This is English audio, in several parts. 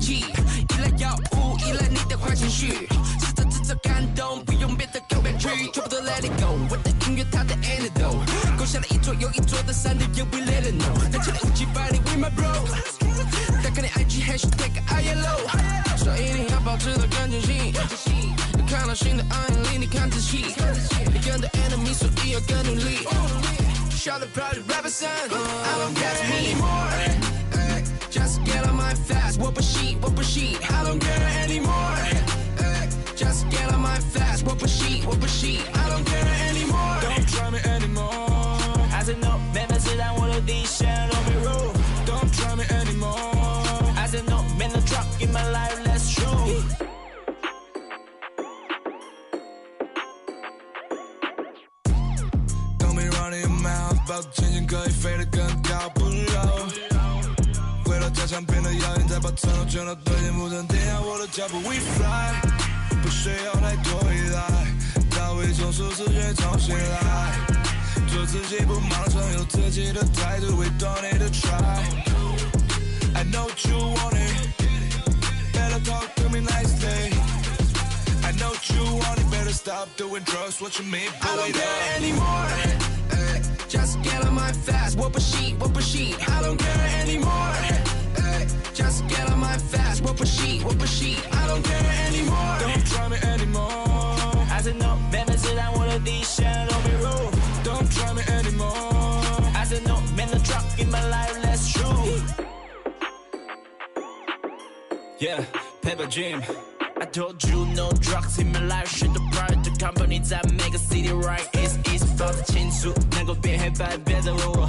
气，依赖药物，依赖你的坏情绪，试着制造感动，不用别的更委屈，全部都 let it go。我的音乐它的 antidote， 勾下了一座又一座的山的 yeah we let it know， 在这里无极百里 with my bro， 打开你 IG hashtag ILO， 所以你要保持的干净性，看到新的暗影里你看仔细，你跟的 enemy 所以要更努力。Shout the proud rapper son, I don't care anymore. Just get on my fast, 我不信 I don't care anymore. Just get on my fast, 我不信 I don't care anymore. Don't try me anymore. I said no, 每次让我的底线都被 rule. Don't try me anymore. I said no, man, no drop in my life, that's true. Don't be running your mouth， 抱着前进可以飞得更高，不漏。回到家乡变得遥远，再把承诺全都兑现，不曾停下我的脚步 ，We fly， 不需要太多依赖，到一种舒适圈重新来，做自己不盲从，有自己的态度 ，We don't need to try。I know what you want it，better talk to me nicely。I know what you want it，better stop doing drugs. What you mean? I don't care anymore. Just get on my fast. 我不信 I don't care anymore. Just get on my fast. 我不信 I don't care anymore. Don't try me anymore. I said no, 每次让我的底线都被 rule. Don't try me anymore. I said no, man, no drop in my life, that's true. Yeah, paper dream.I told you no drugs in my life， 是the private company 在每个 city right east east， 保持清楚，能够变黑白，别再问我。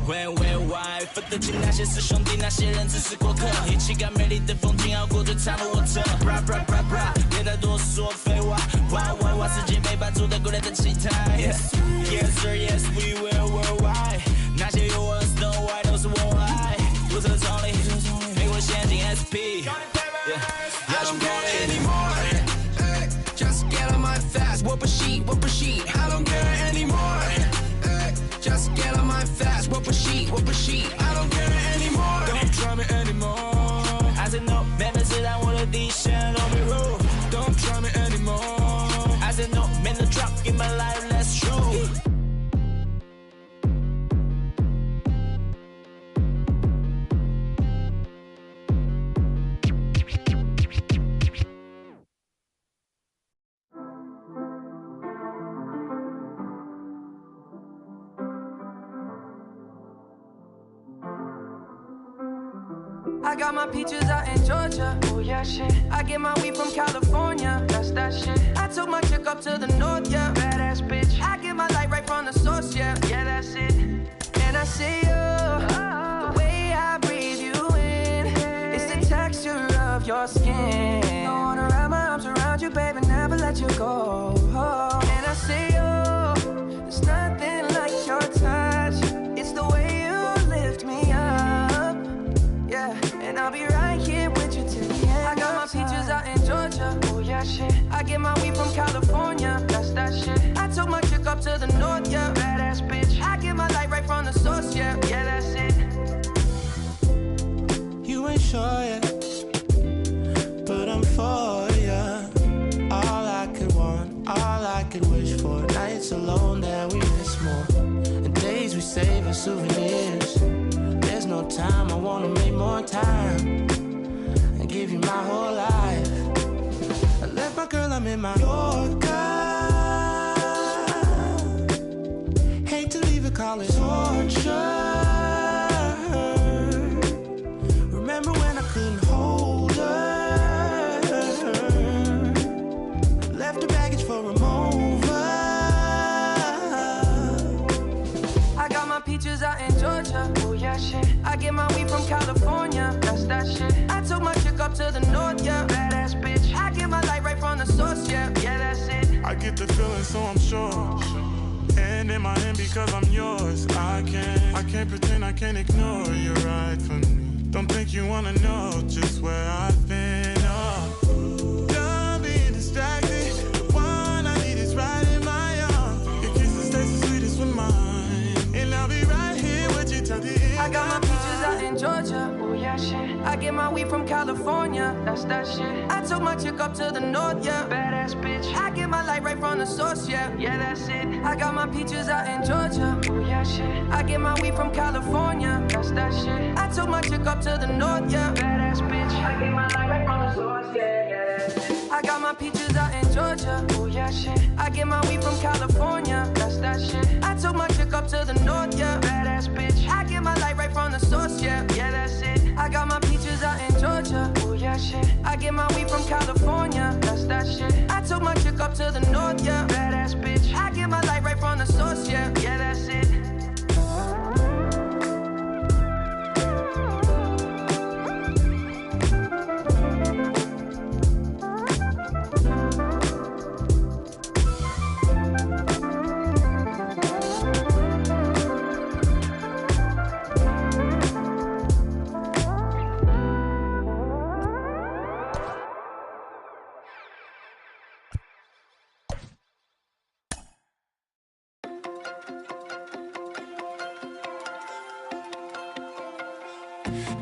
When why， 分得清那些是兄弟，那些人只是过客。一起看美丽的风景，熬过最长的火车。Bra bra bra bra， 别再多说废话。哇，世界没版主的古代的期待。Yes sir yes we will worldwide， 那些有我的 Snow White 都是我爱。不测总理，美国先进 SP。I don't care anymore. Just get on my fast. 我不信 I don't care anymore. Just get on my fast. 我不信 I don't care anymore. Don't try me anymore. I said no, 每次让我的底线都被 rule. Don't try me anymore. I said no, man, the drop in my life, that's true. I got my peaches out in Georgia, oh yeah shit. I get my weed from California, that's that shit. I took my chick up to the north, yeah, badass bitch. I get my light right from the source, yeah, that's it. And I see you, the way I breathe you in, it's the texture of your skin. I wanna wrap my arms around you, baby, never let you go. And I see you, there's nothing like your touch. It's the way you lift me up, yeah. And I'll be right here with you till the end. I got my peaches out in Georgia, oh yeah shit. I get my weed from California, that's that shit. I took my chick up to the north, yeah, badass bitch. I get my light right from the source, yeah, that's it. You ain't sure yet, but I'm for ya. All I could want, all I could wish for. Nights alone that we miss more, and days we save as souvenirs. There's no time, I wanna make more time and give you my whole life. I left my girl, I'm in my Yorker. Hate to leave it, call it torture. Remember when I couldn't hold her? Left the baggage for a mover. I got my peaches out in Georgia, oh yeah shit. I get my weed from California, that's that shit. I took my chick up to the north, yeah, badass bitch. I get my light right from the source, yeah, that's it. I get the feeling, so I'm sure. And in my hand because I'm yours. I can't pretend, I can't ignore. You're right for me. Don't think you wanna know just where I've been. Oh, done being distracted. The one I need is right in my arms. Your kisses taste the sweetest with mine, and I'll be right here with you till the end. I got my peaches out in Georgia, oh yeah shit. I get my weed from California, that's that shit. I took my chick up to the north, yeah, badass bitch. I get my light right from the source, yeah, yeah, that's it. I got my peaches out in Georgia, oh yeah, shit. I get my weed from California, that's that shit. I took my chick up to the north, yeah, badass bitch. I get my light right from the source, yeah, yeah, that's it. I got my peaches out in Georgia, oh yeah, shit. I get my weed from California, that's that shit. I took my chick up to the north, yeah, badass bitch. I get my light right from the source, yeah, yeah, that's it. I got my peaches out in Georgia, oh yeah, shit. I get my weed from California, that's that shit. I took my chick up to the north, yeah, badass bitch. I get my light right from the source, yeah, yeah, that's it.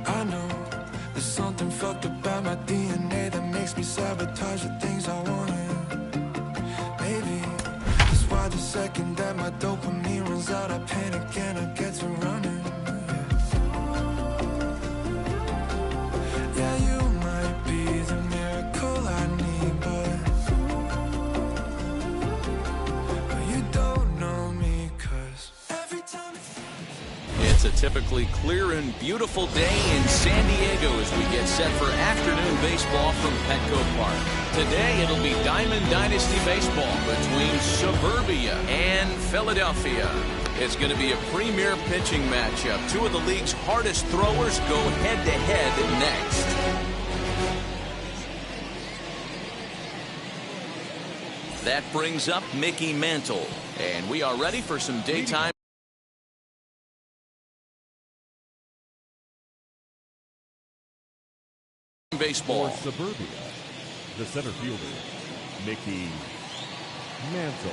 I know there's something fucked about my DNA that makes me sabotage the things I wanted. Maybe that's why the second that my dopamine runs out, I panic and I get to running. Yeah, you might be the miracle I need, but you don't know me, 'cause every time It's a typically clear and beautiful day in San Diego as we get set for afternoon baseball from Petco Park. Today it'll be Diamond Dynasty baseball between Suburbia and Philadelphia. It's going to be a premier pitching matchup. Two of the league's hardest throwers go head-to-head next. That brings up Mickey Mantle, and we are ready for some daytime baseball. For Suburbia, the center fielder, Mickey Mantle.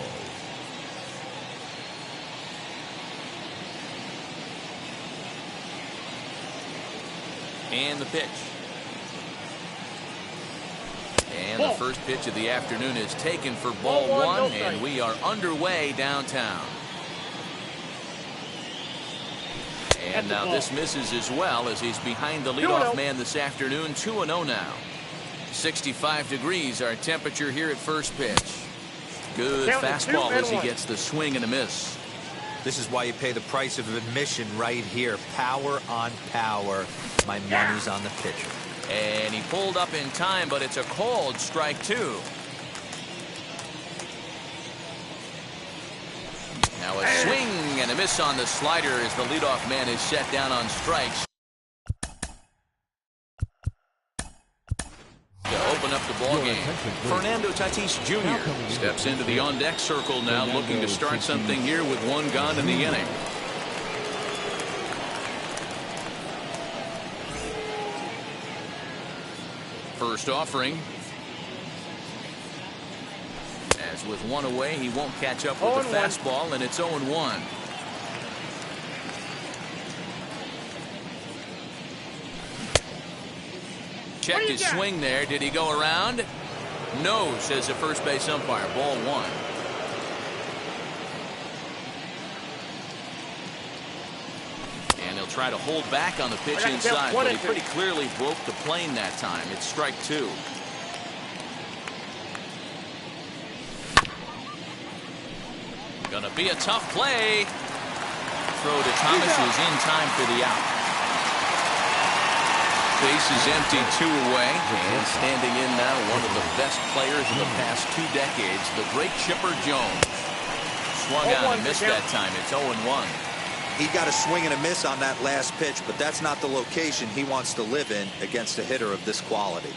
And the pitch. And the first pitch of the afternoon is taken for ball one, and we are underway downtown. And now this misses as well as he's behind the leadoff man this afternoon. 2-0 now. 65 degrees our temperature here at first pitch. Good fastball as he gets the swing and a miss. This is why you pay the price of admission right here. Power on power. My money's on the pitcher. And he pulled up in time, but it's a called strike two. Now a swing and a miss on the slider as the leadoff man is set down on strikes. To open up the ball game, Fernando Tatis Jr. steps into the on-deck circle now, looking to start something here with one gone in the inning. First offering. As with one away, he won't catch up with the fastball, and it's 0-1. Checked his swing there. Did he go around? No, says the first base umpire. Ball one. And he'll try to hold back on the pitch inside, but he pretty clearly broke the plane that time. It's strike two. Gonna be a tough play. Throw to Thomas, who's in time for the out. Base is empty, 2 away. And standing in now, one of the best players in the past 2 decades, the great Chipper Jones. Swung on and missed that time. It's 0-1. He got a swing and a miss on that last pitch, but that's not the location he wants to live in against a hitter of this quality.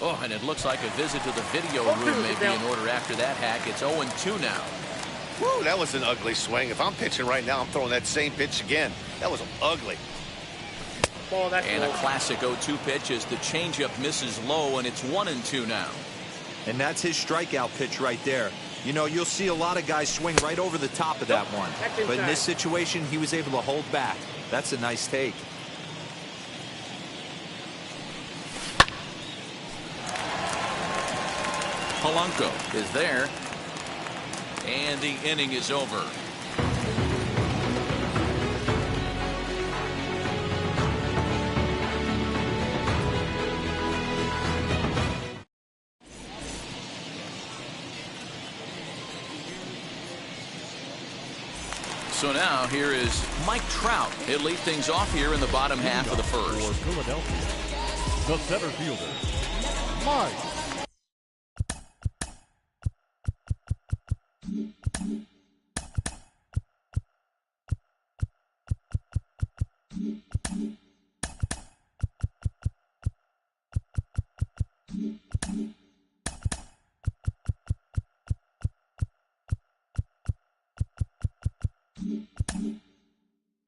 Oh, and it looks like a visit to the video room may be in order after that hack. It's 0-2 now. Woo, that was an ugly swing. If I'm pitching right now, I'm throwing that same pitch again. That was ugly. And a classic 0-2 pitch as the changeup misses low, and it's 1-2 now. And that's his strikeout pitch right there. You know, you'll see a lot of guys swing right over the top of that one. But in this situation, he was able to hold back. That's a nice take. Polanco is there. And the inning is over. So now here is Mike Trout. He'll lead things off here in the bottom half of the first. For Philadelphia, the center fielder, Mike.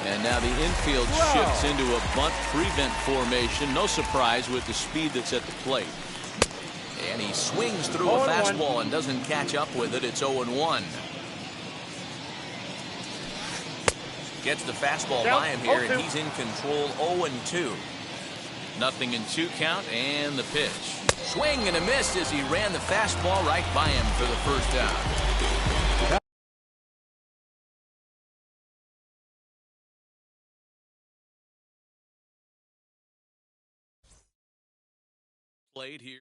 And now the infield shifts into a bunt prevent formation. No surprise with the speed that's at the plate. And he swings through a fastball and doesn't catch up with it. It's 0-1. Gets the fastball by him here, and he's in control. 0-2. Nothing in 2 count, and the pitch. Swing and a miss as he ran the fastball right by him for the first out. Played here.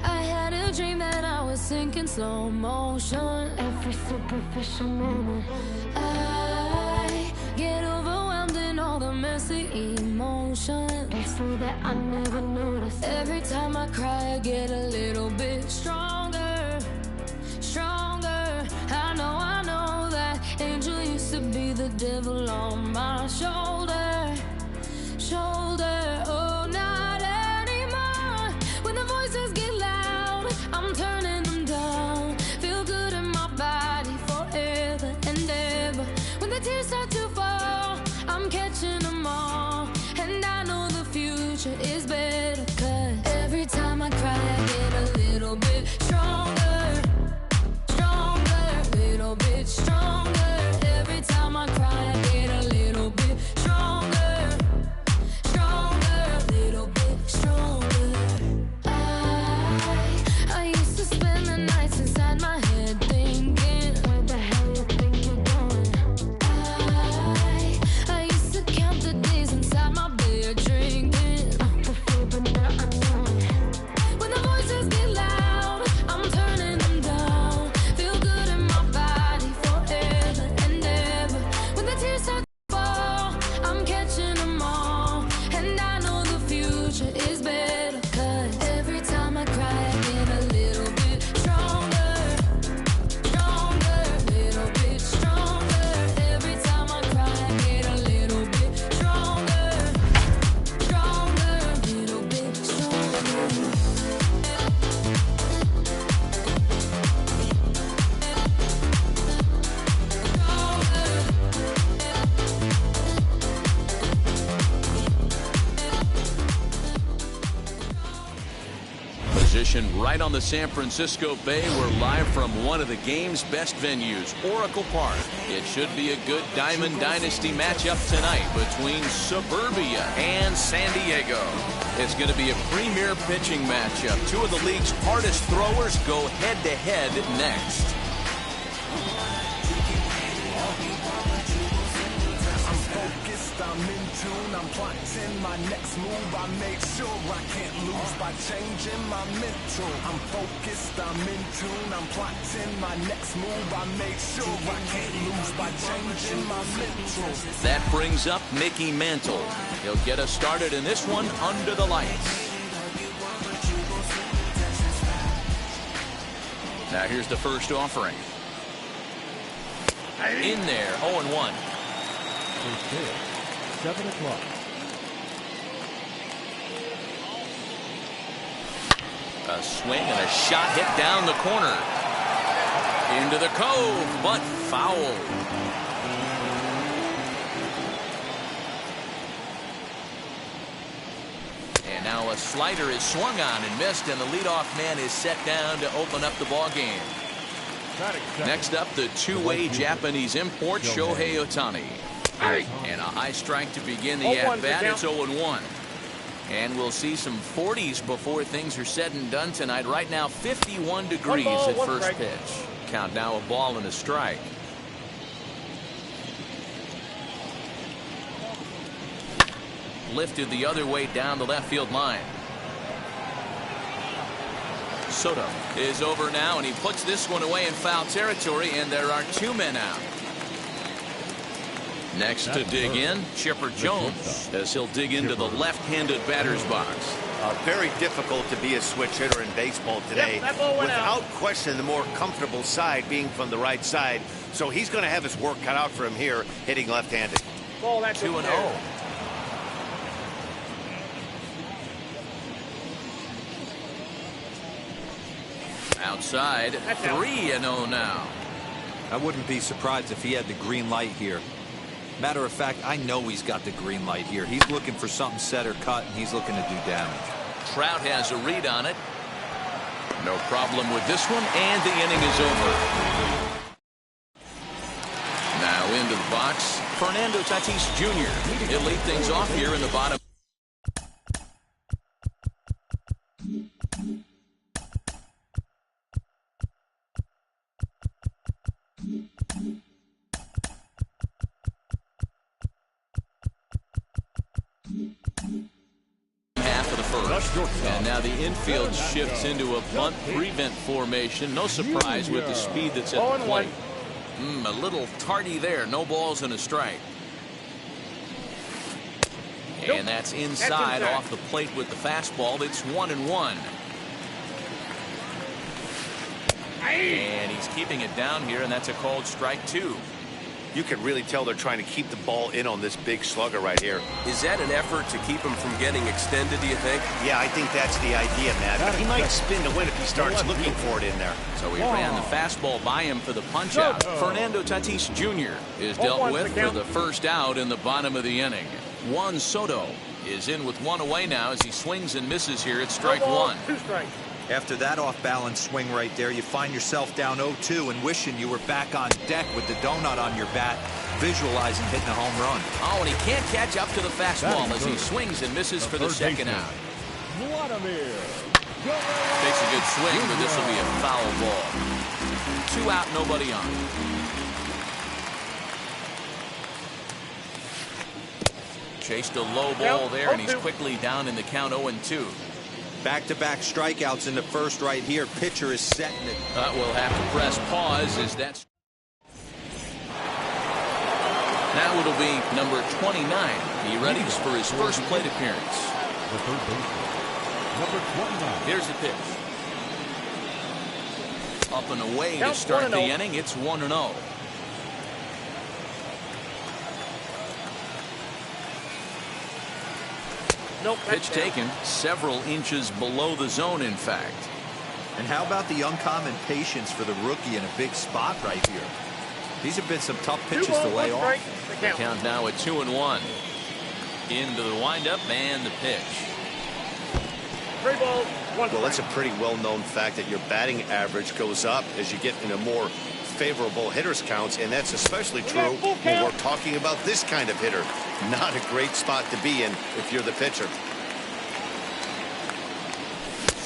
I had a dream that I was sinking slow motion. Every superficial moment, I get overwhelmed in all the messy emotions. It's so that I never notice. Every time I cry, I get a little bit stronger, stronger. I know that angel used to be the devil on my shoulder, shoulder. Oh, not anymore. When the voices get loud, I'm turning them down. Feel good in my body forever and ever. When the tears start to fall, I'm catching them all. And I know the future is better, 'cause every time I cry, I get a little bit stronger, stronger, little bit stronger. Every time I cry, I get a little bit stronger, stronger, little bit stronger. I used to spend the nights inside my head thinking, where the hell you think you're going? I used to count the days inside my bed drinking. The fear, but now I know it. When the voices get loud, I'm turning them down. Feel good in my body forever and ever. When the tears start to fall, I'm catching them all. And I know the future is better, 'cause every time I cry, I get a little bit stronger, stronger, little bit stronger. Every time I cry, I get a little bit stronger, stronger, little bit stronger. Positioned right on the San Francisco Bay, we're live from one of the game's best venues, Oracle Park. It should be a good Diamond Dynasty matchup tonight between Suburbia and San Diego. It's going to be a premier pitching matchup. Two of the league's hardest throwers go head-to-head next. I'm in tune, I'm plotting my next move. I make sure I can't lose by changing my mental. I'm focused, I'm in tune, I'm plotting my next move. I make sure I can't lose by changing my mental. That brings up Mickey Mantle. He'll get us started in this one under the lights. Now here's the first offering. In there, 0-1. 7 o'clock. A swing and a shot hit down the corner. Into the cove, but foul. And now Now a slider is swung on and missed, and the leadoff man is set down to open up the ball game. Next up, the two-way Japanese import, Shohei Ohtani. And a high strike to begin the at-bat. It's 0-1. And we'll see some 40s before things are said and done tonight. Right now, 51 degrees at first pitch. Count now a ball and a strike. Lifted the other way down the left field line. Soto is over now, and he puts this one away in foul territory, and there are 2 men out. Next to dig in, Chipper Jones, as he'll dig into the left-handed batter's box. Very difficult to be a switch hitter in baseball today. Without question, the more comfortable side being from the right side. So he's going to have his work cut out for him here, hitting left-handed. 2-0. Outside, 3-0 now. I wouldn't be surprised if he had the green light here. Matter of fact, I know he's got the green light here. He's looking for something set or cut, and he's looking to do damage. Trout has a read on it. No problem with this one, and the inning is over. Now into the box, Fernando Tatis Jr. He'll lead things off here in the bottom. And now the infield shifts into a bunt prevent formation. No surprise with the speed that's at the plate. A little tardy there. No balls and a strike. And that's inside off the plate with the fastball. It's 1-1. And he's keeping it down here, and that's a called strike 2. You can really tell they're trying to keep the ball in on this big slugger right here. Is that an effort to keep him from getting extended, do you think? Yeah, I think that's the idea, Matt. But he might spin to win if he starts looking for it in there. So he ran the fastball by him for the punch-out. Fernando Tatis Jr. is dealt with for the first out in the bottom of the inning. Juan Soto is in with 1 away now as he swings and misses here at strike 1. 2 strikes. After that off-balance swing right there, you find yourself down 0-2 and wishing you were back on deck with the donut on your bat, visualizing hitting a home run. Oh, and he can't catch up to the fastball as he swings and misses for the second out. Takes a good swing, but this will be a foul ball. 2 out, nobody on. Chased a low ball there, and he's quickly down in the count 0-2. Back-to-back strikeouts in the first right here. Pitcher is setting it. We'll have to press pause as that's. Now it'll be number 29. He readies for his first plate appearance. The third baseman, number 29. Here's the pitch. Up and away to start the inning. It's 1-0. Pitch taken several inches below the zone, in fact. And how about the uncommon patience for the rookie in a big spot right here? These have been some tough pitches to lay off. The count now at 2-1. Into the windup and the pitch. 3 balls, 1 strike. Well, that's a pretty well-known fact that your batting average goes up as you get into more favorable hitters counts, and that's especially true when we're talking about this kind of hitter. Not a great spot to be in if you're the pitcher.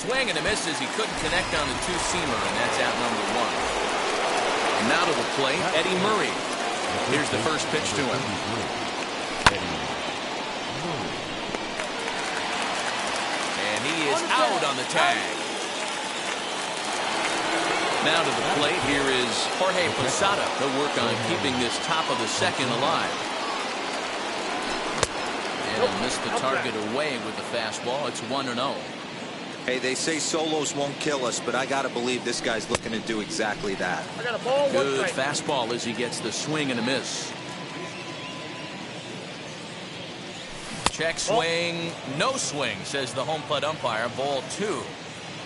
Swing and a miss as he couldn't connect on the 2-seamer, and that's out number 1. Now to the plate, Eddie Murray. Here's the first pitch to him. And he is out on the tag. Now to the plate, here is Jorge Posada. He'll work on keeping this top of the second alive. And he'll miss the target away with the fastball. It's 1-0. Hey, they say solos won't kill us, but I got to believe this guy's looking to do exactly that. I got a ball, good fastball as he gets the swing and a miss. Check swing, no swing, says the home plate umpire. Ball 2.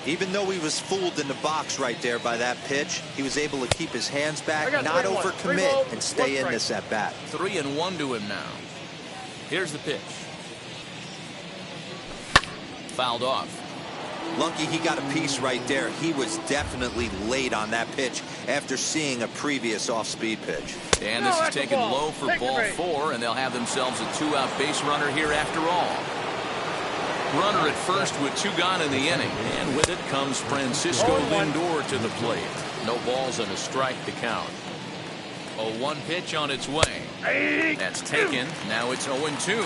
Even though he was fooled in the box right there by that pitch, he was able to keep his hands back, not overcommit, and stay in this at bat. 3-1 to him now. Here's the pitch. fouled off. Lucky he got a piece right there. He was definitely late on that pitch after seeing a previous off-speed pitch. And this is taken low for ball 4, and they'll have themselves a 2-out base runner here after all. Runner at first with 2 gone in the inning, and with it comes Francisco Lindor to the plate. No balls and a strike to count. 0-1 pitch on its way. That's taken. Now it's 0-2.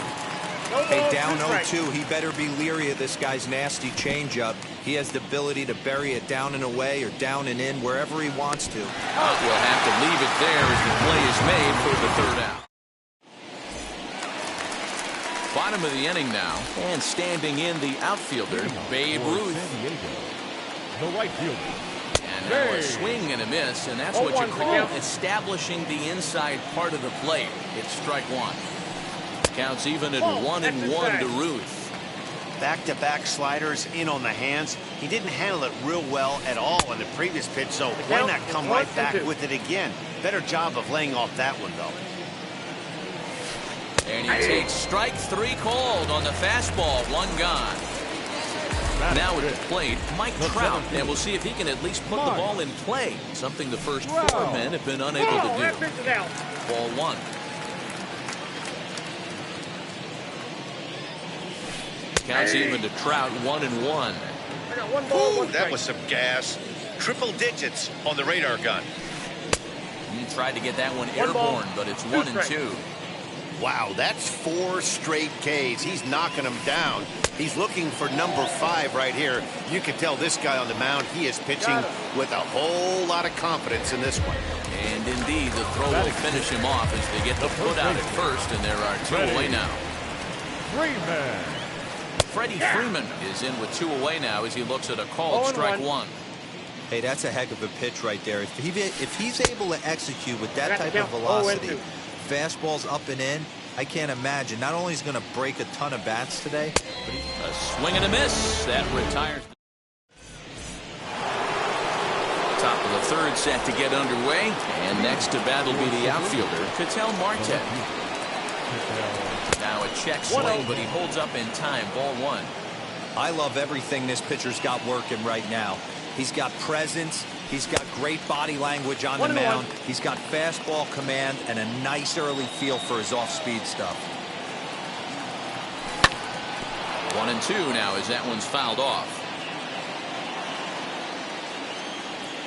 Hey, down 0-2, he better be leery of this guy's nasty changeup. He has the ability to bury it down and away or down and in wherever he wants to. We'll have to leave it there as the play is made for the 3rd out. Bottom of the inning now, and standing in the outfielder, Babe Ruth. The right fielder. And now a swing and a miss, and that's what you call establishing the inside part of the plate. It's strike 1. Counts even at 1-1 to Ruth. Back-to-back sliders in on the hands. He didn't handle it real well at all on the previous pitch, so why not come right back with it again? Better job of laying off that one, though. And he takes strike 3 called on the fastball, 1 gone. Now at the plate, Mike Trout, and we'll see if he can at least put the ball in play, something the first 4 men have been unable to do. Ball 1. Counts even to Trout, 1-1. Ooh, that was some gas. Triple digits on the radar gun. He tried to get that one airborne, but it's 1-2. Wow, that's 4 straight Ks. He's knocking them down. He's looking for number 5 right here. You can tell this guy on the mound, he is pitching with a whole lot of confidence in this one. And indeed, the throw will finish him off as they get the foot out at first, and there are 2 away now. Freddie Freeman is in with 2 away now as he looks at a called strike 1. Hey, that's a heck of a pitch right there. If he's able to execute with that type of velocity, fastballs up and in, I can't imagine. Not only is he going to break a ton of bats today, but a swing and a miss. That retires. Top of the 3rd set to get underway. And next to bat will be the outfielder, Ketel Marte. Now a check swing, but he holds up in time. Ball 1. I love everything this pitcher's got working right now. He's got presence. He's got great body language on the mound. He's got fastball command and a nice early feel for his off-speed stuff. 1-2 now as that one's fouled off.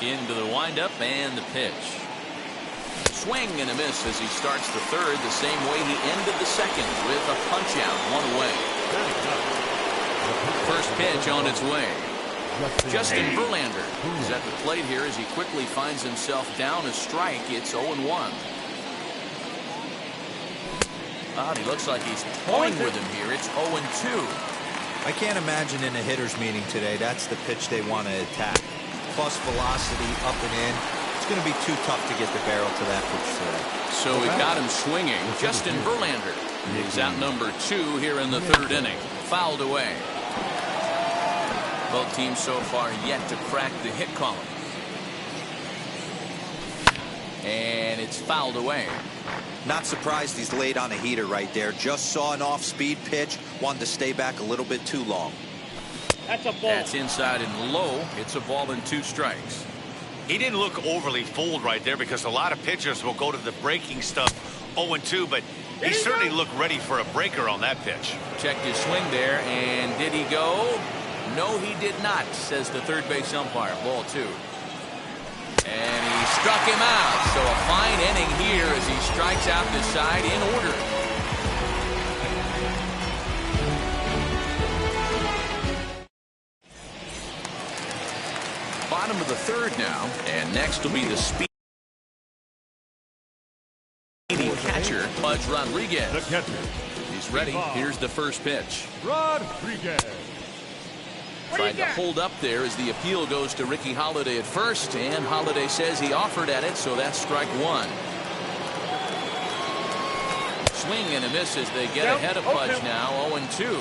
Into the windup and the pitch. Swing and a miss as he starts the 3rd the same way he ended the 2nd with a punch out, 1 away. First pitch on its way. Justin Verlander is at the plate here as he quickly finds himself down a strike. It's 0-1. He looks like he's toying with him here. It's 0-2. I can't imagine in a hitter's meeting today that's the pitch they want to attack. Plus velocity up and in. It's going to be too tough to get the barrel to that pitch today. So we got him swinging. Justin Verlander is out number 2 here in the 3rd inning. Fouled away. Both teams so far yet to crack the hit column. And it's fouled away. Not surprised he's late on a heater right there. Just saw an off-speed pitch. Wanted to stay back a little bit too long. That's a ball. That's inside and low. It's a ball and 2 strikes. He didn't look overly fooled right there because a lot of pitchers will go to the breaking stuff 0-2, but he certainly looked ready for a breaker on that pitch. Checked his swing there, and did he go? No, he did not, says the 3rd base umpire. Ball 2. And he struck him out. So a fine inning here as he strikes out the side in order. Bottom of the 3rd now, and next will be the speedy catcher, Pudge Rodriguez. The catcher. He's ready. Here's the first pitch. Rodriguez. Tried to hold up there as the appeal goes to Ricky Holiday at first, and Holiday says he offered at it, so that's strike 1. Swing and a miss as they get ahead of Pudge now, 0-2.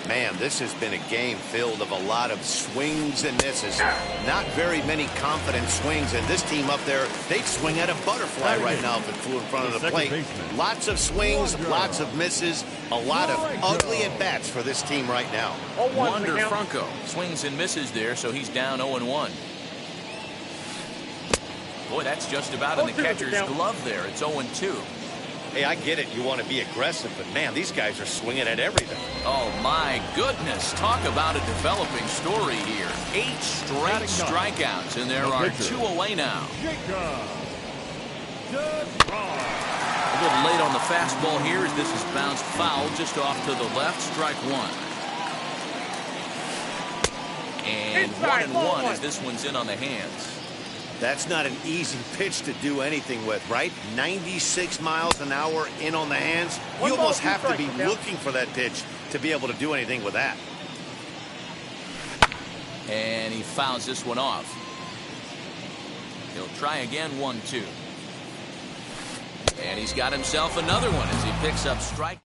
Man, this has been a game filled of a lot of swings and misses. Not very many confident swings, and this team up there, they'd swing at a butterfly right now if it flew in front of the plate. Lots of swings, lots of misses, a lot of ugly at-bats for this team right now. Wander Franco swings and misses there, so he's down 0-1. Boy, that's just about in the catcher's glove there. It's 0-2. Hey, I get it. You want to be aggressive, but man, these guys are swinging at everything. Oh, my goodness. Talk about a developing story here. 8 straight strikeouts, and there are 2 away now. A little late on the fastball here as this is bounced foul just off to the left. Strike 1. And 1-1 as this one's in on the hands. That's not an easy pitch to do anything with, right? 96 miles an hour in on the hands. You almost have to be looking for that pitch to be able to do anything with that. And he fouls this one off. He'll try again, 1-2. And he's got himself another one as he picks up strike.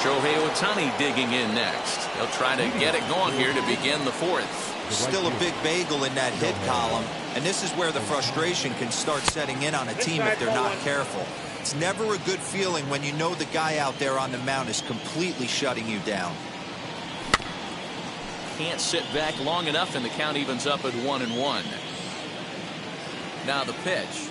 Shohei Ohtani digging in next. He'll try to get it going here to begin the 4th. Still a big bagel in that hit column, and this is where the frustration can start setting in on a team if they're not careful. It's never a good feeling when you know the guy out there on the mound is completely shutting you down. Can't sit back long enough, and the count evens up at 1-1. Now the pitch.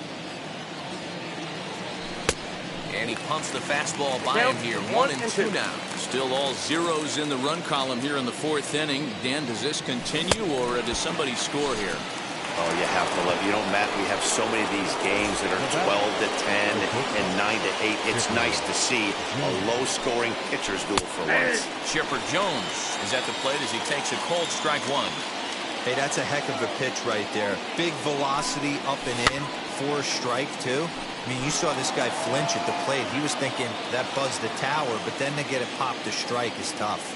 And he pumps the fastball by him here. 1-2 now. Still all zeros in the run column here in the 4th inning. Dan, does this continue, or does somebody score here? Oh, you have to love. You know, Matt, we have so many of these games that are 12-10 and 9-8. It's nice to see a low-scoring pitcher's duel for once. Chipper Jones is at the plate as he takes a cold strike 1. Hey, that's a heck of a pitch right there. Big velocity up and in for a strike, too. I mean, you saw this guy flinch at the plate. He was thinking that buzzed the tower, but then to get it popped to strike is tough.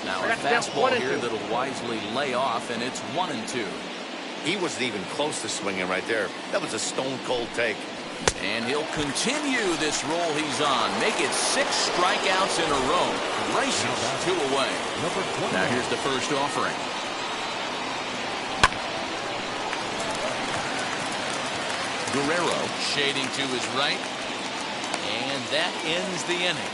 Now a fastball here that'll wisely lay off, and it's 1-2. He wasn't even close to swinging right there. That was a stone-cold take. And he'll continue this roll he's on. Make it 6 strikeouts in a row. Gracious, 2 away. Now here's the first offering. Guerrero shading to his right, and that ends the inning.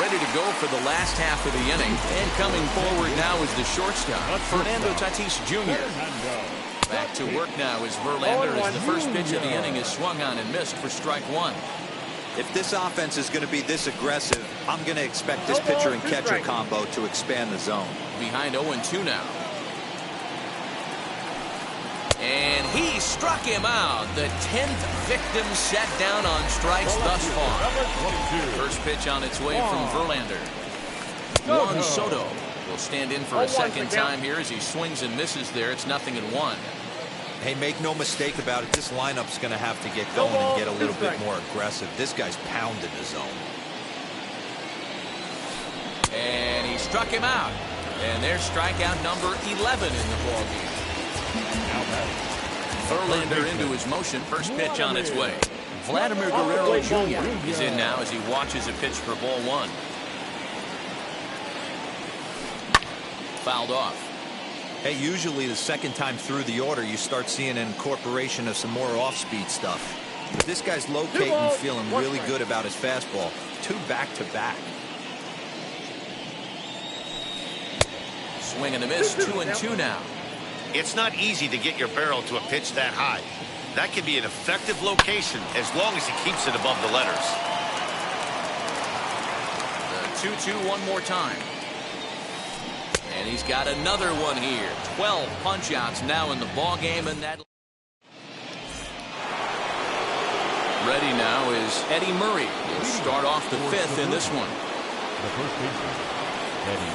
Ready to go for the last half of the inning, and coming forward now is the shortstop, Fernando Tatis Jr. Back to work now is Verlander as the first pitch of the inning is swung on and missed for strike 1. If this offense is going to be this aggressive, I'm going to expect this pitcher and catcher combo to expand the zone. Behind 0-2 now. And he struck him out. The 10th victim set down on strikes thus far. First pitch on its way from Verlander. Juan Soto will stand in for a second time here as he swings and misses there. It's 0-1. Hey, make no mistake about it. This lineup's going to have to get going and get a little bit more aggressive. This guy's pounding the zone. And he struck him out. And there's strikeout number 11 in the ballgame. Verlander into his motion. First pitch on its way. Vladimir Guerrero Jr. is in now as he watches a pitch for ball 1. Fouled off. Hey, usually the second time through the order, you start seeing an incorporation of some more off-speed stuff. But this guy's locating and feeling really good about his fastball. 2 back-to-back. Swing and a miss, 2-2 now. It's not easy to get your barrel to a pitch that high. That can be an effective location as long as he keeps it above the letters. The 2-2 one more time. And he's got another one here. 12 punch-outs now in the ball game, and that. Ready now is Eddie Murray. He'll start off the 5th in this one.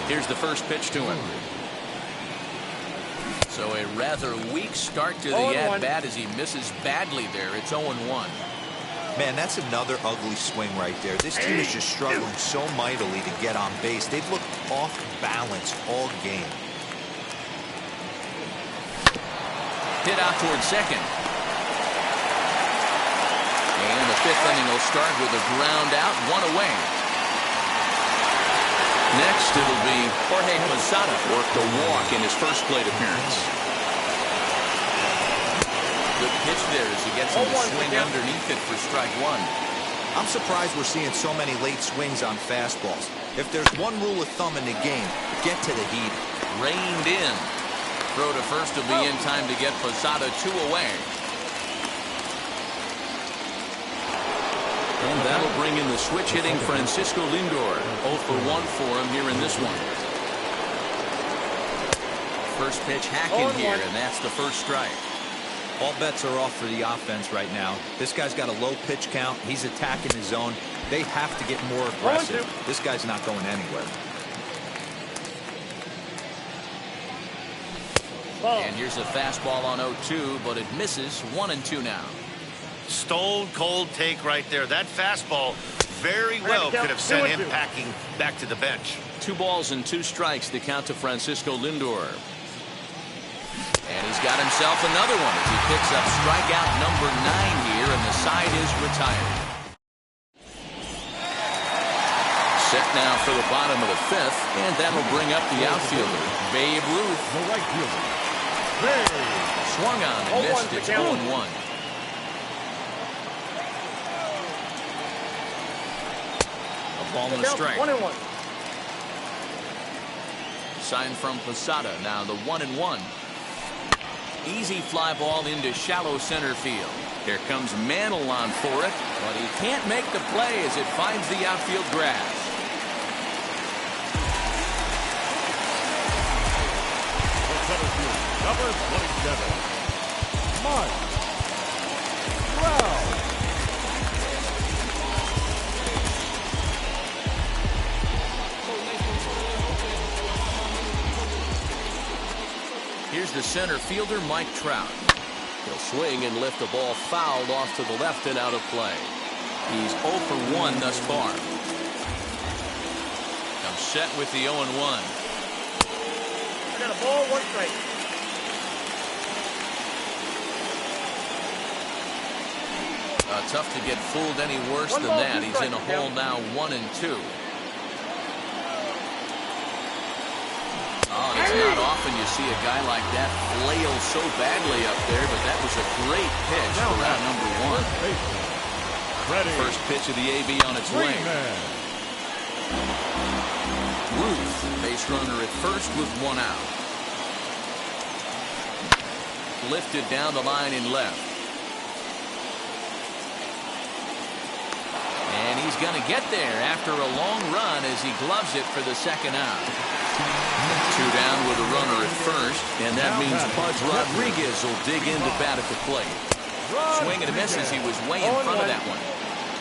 Here's the first pitch to him. So a rather weak start to the at-bat as he misses badly there. It's 0-1. Man, that's another ugly swing right there. This team is just struggling so mightily to get on base. They've looked off balance all game. Hit out towards second. And the fifth inning will start with a ground out, one away. Next, it'll be Jorge Posada. Worked a walk in his first plate appearance. Good pitch there as he gets him to swing underneath it for strike one. I'm surprised we're seeing so many late swings on fastballs. If there's one rule of thumb in the game, get to the heat. Reined in. Throw to first will be in time to get Posada 2 away. And that'll bring in the switch hitting Francisco Lindor. 0 for 1 for him here in this one. First pitch hacking here, and that's the first strike. All bets are off for the offense right now. This guy's got a low pitch count. He's attacking his zone. They have to get more aggressive. This guy's not going anywhere. And here's a fastball on 0-2, but it misses. 1-2 now. Stone cold take right there. That fastball very well could have sent him packing back to the bench. 2 balls and 2 strikes to count to Francisco Lindor. And he's got himself another one as he picks up strikeout number 9 here, and the side is retired. Set now for the bottom of the 5th, and that'll bring up the outfielder, Babe Ruth. The right fielder. Swung on and missed. It's 0-1. A ball and a strike. 1-1. Sign from Posada. Now the 1-1. Easy fly ball into shallow center field. Here comes Mantle on for it, but he can't make the play as it finds the outfield grass. Number 27, Mike Trout. Here's the center fielder, Mike Trout. He'll swing and lift the ball fouled off to the left and out of play. He's 0 for 1 thus far. Comes set with the 0-1. I got a ball, 1 strike. Tough to get fooled any worse than that. He's in a hole now, 1-2. Oh, it's not often you see a guy like that flail so badly up there, but that was a great pitch for round number 1. First pitch of the AB on its way. Ruth, base runner at first with 1 out. Lifted down the line in left. And he's going to get there after a long run as he gloves it for the second out. 2 down with a runner at first, and that means Pudge Rodriguez will dig in to bat at the plate. Swing and a miss as he was way in front of that one.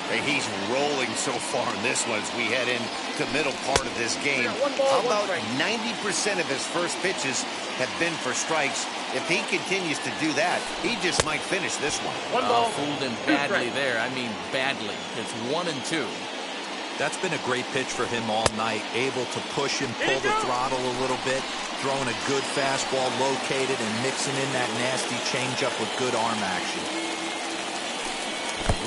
Hey, he's rolling so far in this one as we head into the middle part of this game. How about 90% of his first pitches have been for strikes? If he continues to do that, he just might finish this one. Fooled him badly there. I mean badly. It's 1-2. That's been a great pitch for him all night. Able to push and pull the throttle a little bit. Throwing a good fastball located and mixing in that nasty changeup with good arm action.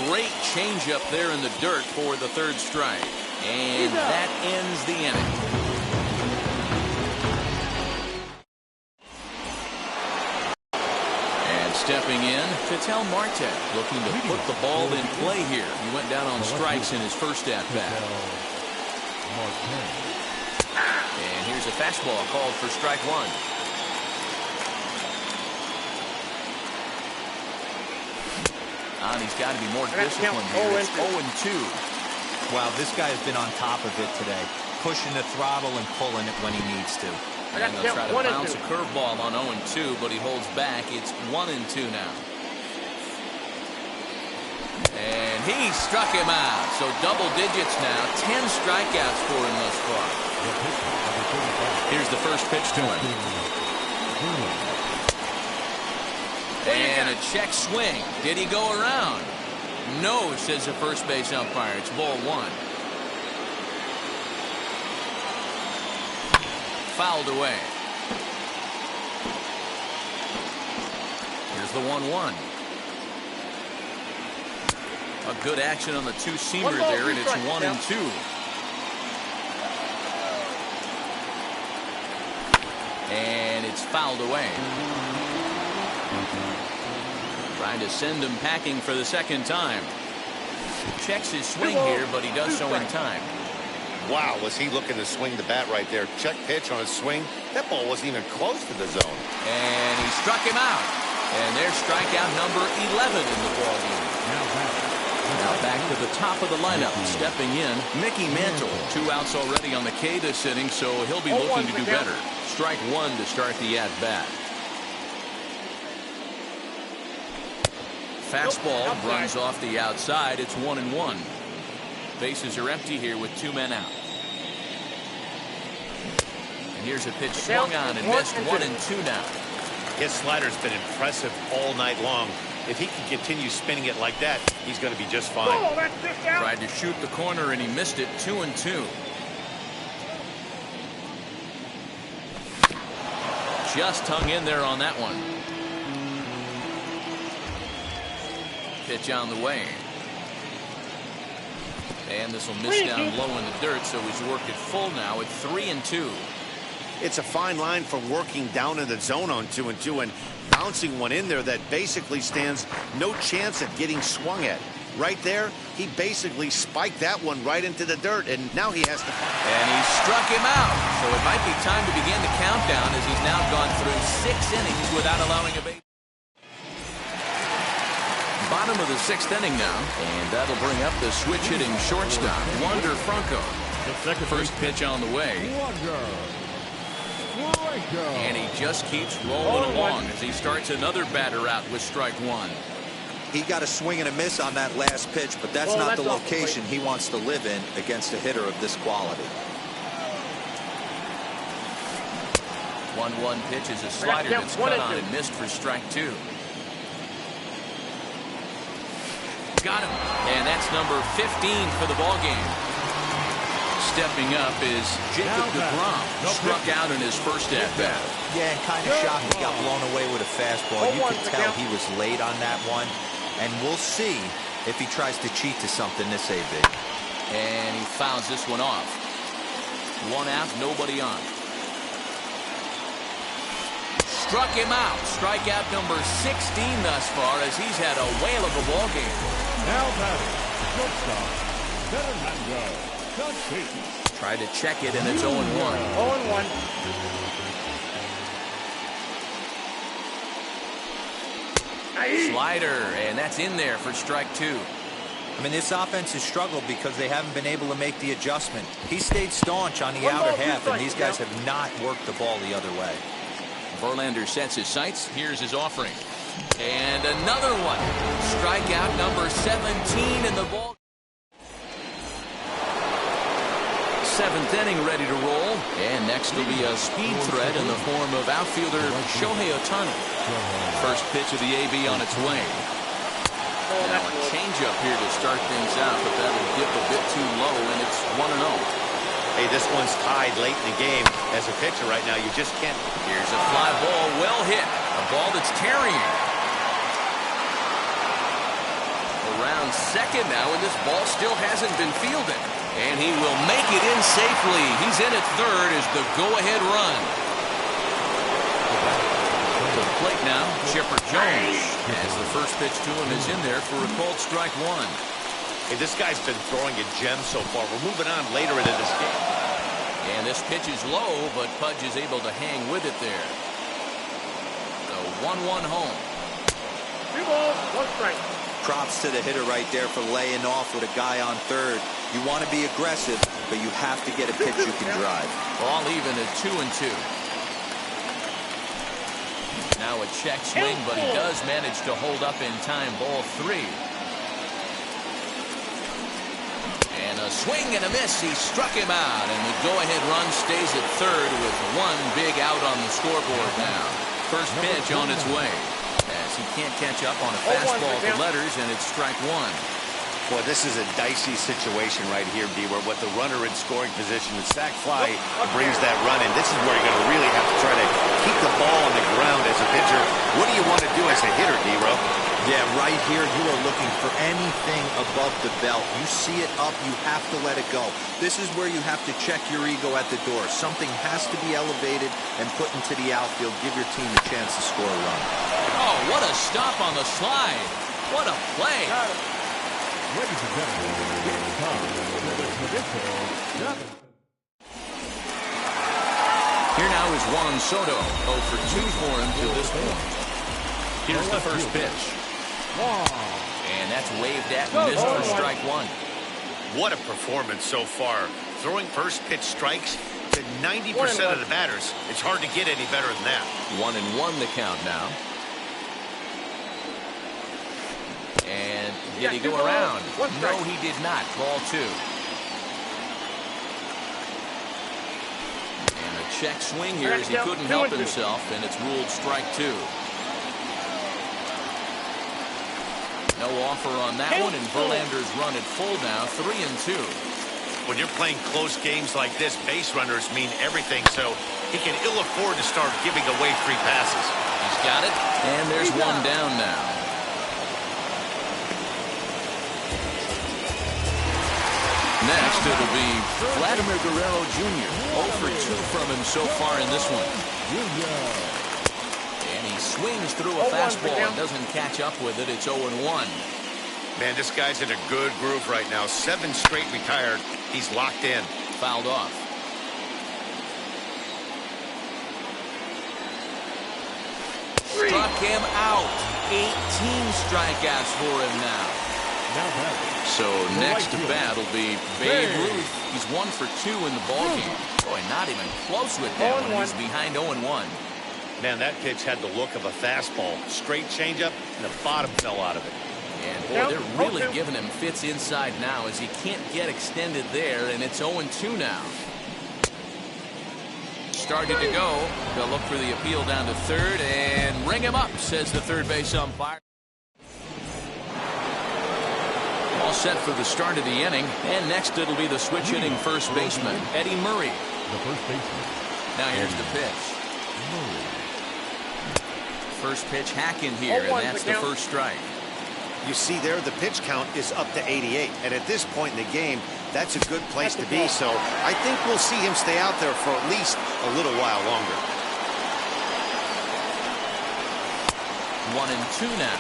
Great changeup there in the dirt for the 3rd strike. And that ends the inning. And stepping in, Ketel Marte, looking to put the ball in play here. He went down on strikes in his first at-bat. And here's a fastball called for strike 1. And he's got to be more disciplined here. It's 0-2. Wow, this guy has been on top of it today. Pushing the throttle and pulling it when he needs to. And they'll try to bounce a curveball on 0-2, but he holds back. It's 1-2 now. And he struck him out. So double digits now. 10 strikeouts for him thus far. Here's the first pitch to him. And a check swing. Did he go around? No, says the first base umpire. It's ball 1. Fouled away. Here's the 1-1. A good action on the two-seamer there, and it's 1-2. And it's fouled away. Trying to send him packing for the second time. Checks his swing here, but he does so in time. Wow, was he looking to swing the bat right there. Check pitch on his swing. That ball wasn't even close to the zone. And he struck him out. And there's strikeout number 11 in the ballgame. Now back to the top of the lineup. Stepping in, Mickey Mantle. 2 outs already on the K this inning, so he'll be looking to do better. Strike 1 to start the at-bat. Fastball runs off the outside. It's 1-1. Bases are empty here with 2 men out. And here's a pitch swung on and missed. 1-2 now. His slider's been impressive all night long. If he can continue spinning it like that, he's going to be just fine. Tried to shoot the corner and he missed it. 2-2. Just hung in there on that one. Pitch on the way. And this will miss down low in the dirt, so he's worked it full now at 3-2. It's a fine line from working down in the zone on 2-2 and bouncing one in there that basically stands no chance at getting swung at. Right there, he basically spiked that one right into the dirt, and now he has to... And he struck him out. So it might be time to begin the countdown as he's now gone through 6 innings without allowing a base. Bottom of the 6th inning now, and that'll bring up the switch-hitting shortstop, Wander Franco. First pitch on the way. And he just keeps rolling along as he starts another batter out with strike 1. He got a swing and a miss on that last pitch, but that's not the location he wants to live in against a hitter of this quality. 1-1 pitch is a slider that's cut on and missed for strike 2. Got him, and that's number 15 for the ball game. Stepping up is Jacob deGrom. Struck out in his first at-bat. Yeah, and kind of shocked he got blown away with a fastball. You could tell he was late on that one, and we'll see if he tries to cheat to something this AB. And he fouls this one off. 1 out, nobody on. Struck him out. Strikeout number 16 thus far as he's had a whale of a ball game. Now batting, shortstop, Fernando. Try to check it, and it's 0-1. 0-1. Slider, and that's in there for strike 2. I mean, this offense has struggled because they haven't been able to make the adjustment. He stayed staunch on the outer half, and these guys have not worked the ball the other way. Verlander sets his sights. Here's his offering. And another one. Strikeout number 17 in the ball. 7th inning ready to roll. And next will be a speed threat in the form of outfielder Shohei Ohtani. First pitch of the AB on its way. Now a changeup here to start things out, but that'll dip a bit too low, and it's 1-0. Hey, this one's tied late in the game. As a pitcher right now, you just can't. Here's a fly ball, well hit. A ball that's carrying. Around second now, and this ball still hasn't been fielded. And he will make it in safely. He's in at third as the go-ahead run. To the plate now, Chipper Jones. As the first pitch to him is in there for a called strike 1. Hey, this guy's been throwing a gem so far. We're moving on later into this game. And this pitch is low, but Pudge is able to hang with it there. So 1-1 home. 2 balls, 1 strike. Props to the hitter right there for laying off with a guy on third. You want to be aggressive, but you have to get a pitch you can drive. All even at 2-2. Now a check swing, but he does manage to hold up in time. Ball 3. And a swing and a miss. He struck him out, and the go-ahead run stays at third with 1 big out on the scoreboard now. First pitch on its way. As he can't catch up on a fastball for letters, and it's strike 1. Boy, this is a dicey situation right here, D, where with the runner in scoring position, the sac fly brings that run in. This is where you're going to really have to try to keep the ball on the ground as a pitcher. What do you want to do as a hitter, D-Ro? Yeah, right here, you are looking for anything above the belt. You see it up, you have to let it go. This is where you have to check your ego at the door. Something has to be elevated and put into the outfield. Give your team a chance to score a run. Oh, what a stop on the slide. What a play. Ladies and gentlemen, it's time for the traditional 7. Here now is Juan Soto. 0 for 2 for him to this point. Here's the first pitch. And that's waved at and missed for strike 1. What a performance so far. Throwing first pitch strikes to 90% of the batters. It's hard to get any better than that. 1-1 the count now. And did he go around? No, he did not. Ball 2. And a check swing here as he couldn't help himself, and it's ruled strike 2. No offer on that one, and Verlander's run at full now, 3-2. When you're playing close games like this, base runners mean everything, so he can ill afford to start giving away free passes. He's got it, and there's one down now. Next, it'll be Vladimir Guerrero Jr. 0 for 2 from him so far in this one. And he swings through a fastball and doesn't catch up with it. It's 0-1. Man, this guy's in a good groove right now. 7 straight retired. He's locked in. Fouled off. Struck him out. 18 strikeouts for him now. So next to bat will be Babe Ruth. He's 1 for 2 in the ballgame. Boy, not even close with that one. He's behind 0-1. Man, that pitch had the look of a fastball. Straight changeup, and the bottom fell out of it. And boy, they're really giving him fits inside now as he can't get extended there, and it's 0-2 now. Started to go. They'll look for the appeal down to third and ring him up, says the third base umpire. All set for the start of the inning, and next it'll be the switch hitting first baseman, Eddie Murray. The first baseman. Now here's the pitch. First pitch hack in here, and that's the first strike. You see there, the pitch count is up to 88, and at this point in the game, that's a good place to be, so I think we'll see him stay out there for at least a little while longer. 1-2 now.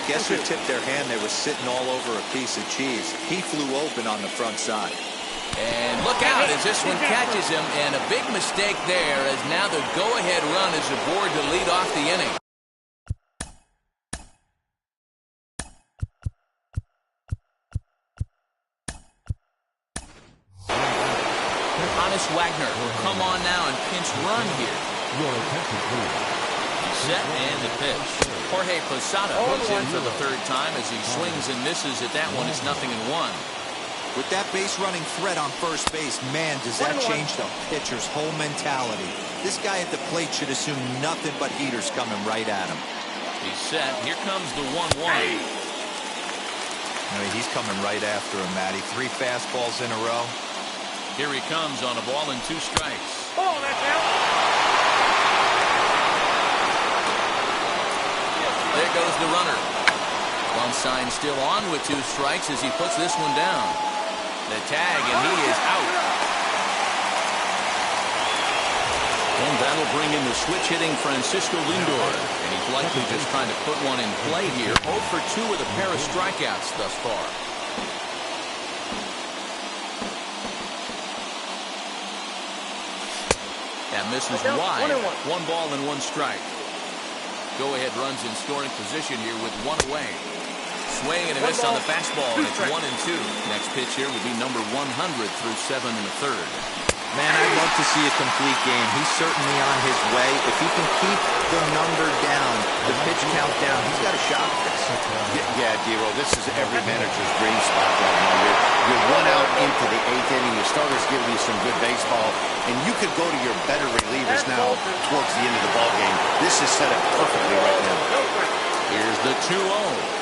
Guess who tipped their hand? They were sitting all over a piece of cheese. He flew open on the front side. And look out as this one catches him, and a big mistake there as now the go-ahead run is aboard to lead off the inning. Honest Wagner will come on now and pinch run here. Set and the pitch. Jorge Posada goes in for the third time as he swings and misses at that one. It's 0-1. With that base running threat on first base, man, does that change the pitcher's whole mentality. This guy at the plate should assume nothing but heaters coming right at him. He's set. Here comes the 1-1. I mean, he's coming right after him, Matty. 3 fastballs in a row. Here he comes on a ball and 2 strikes. Oh, that's out. There goes the runner. One sign still on with 2 strikes as he puts this one down. The tag, and he is out. And that'll bring in the switch-hitting Francisco Lindor. And he's likely just trying to put one in play here. 0 for 2 with a pair of strikeouts thus far. That misses wide. 1 ball and 1 strike. Go-ahead runs in scoring position here with 1 away. Swing and a miss on the fastball, and it's 1-2. Next pitch here would be number 100 through 7 1/3. Man, I'd love to see a complete game. He's certainly on his way. If he can keep the number down, the pitch count down, he's got a shot. Yeah, D-Ro, this is every manager's dream spot right now. You're 1 out into the 8th inning. Your starter's giving you some good baseball, and you could go to your better relievers now towards the end of the ballgame. This is set up perfectly right now. Here's the 2-0.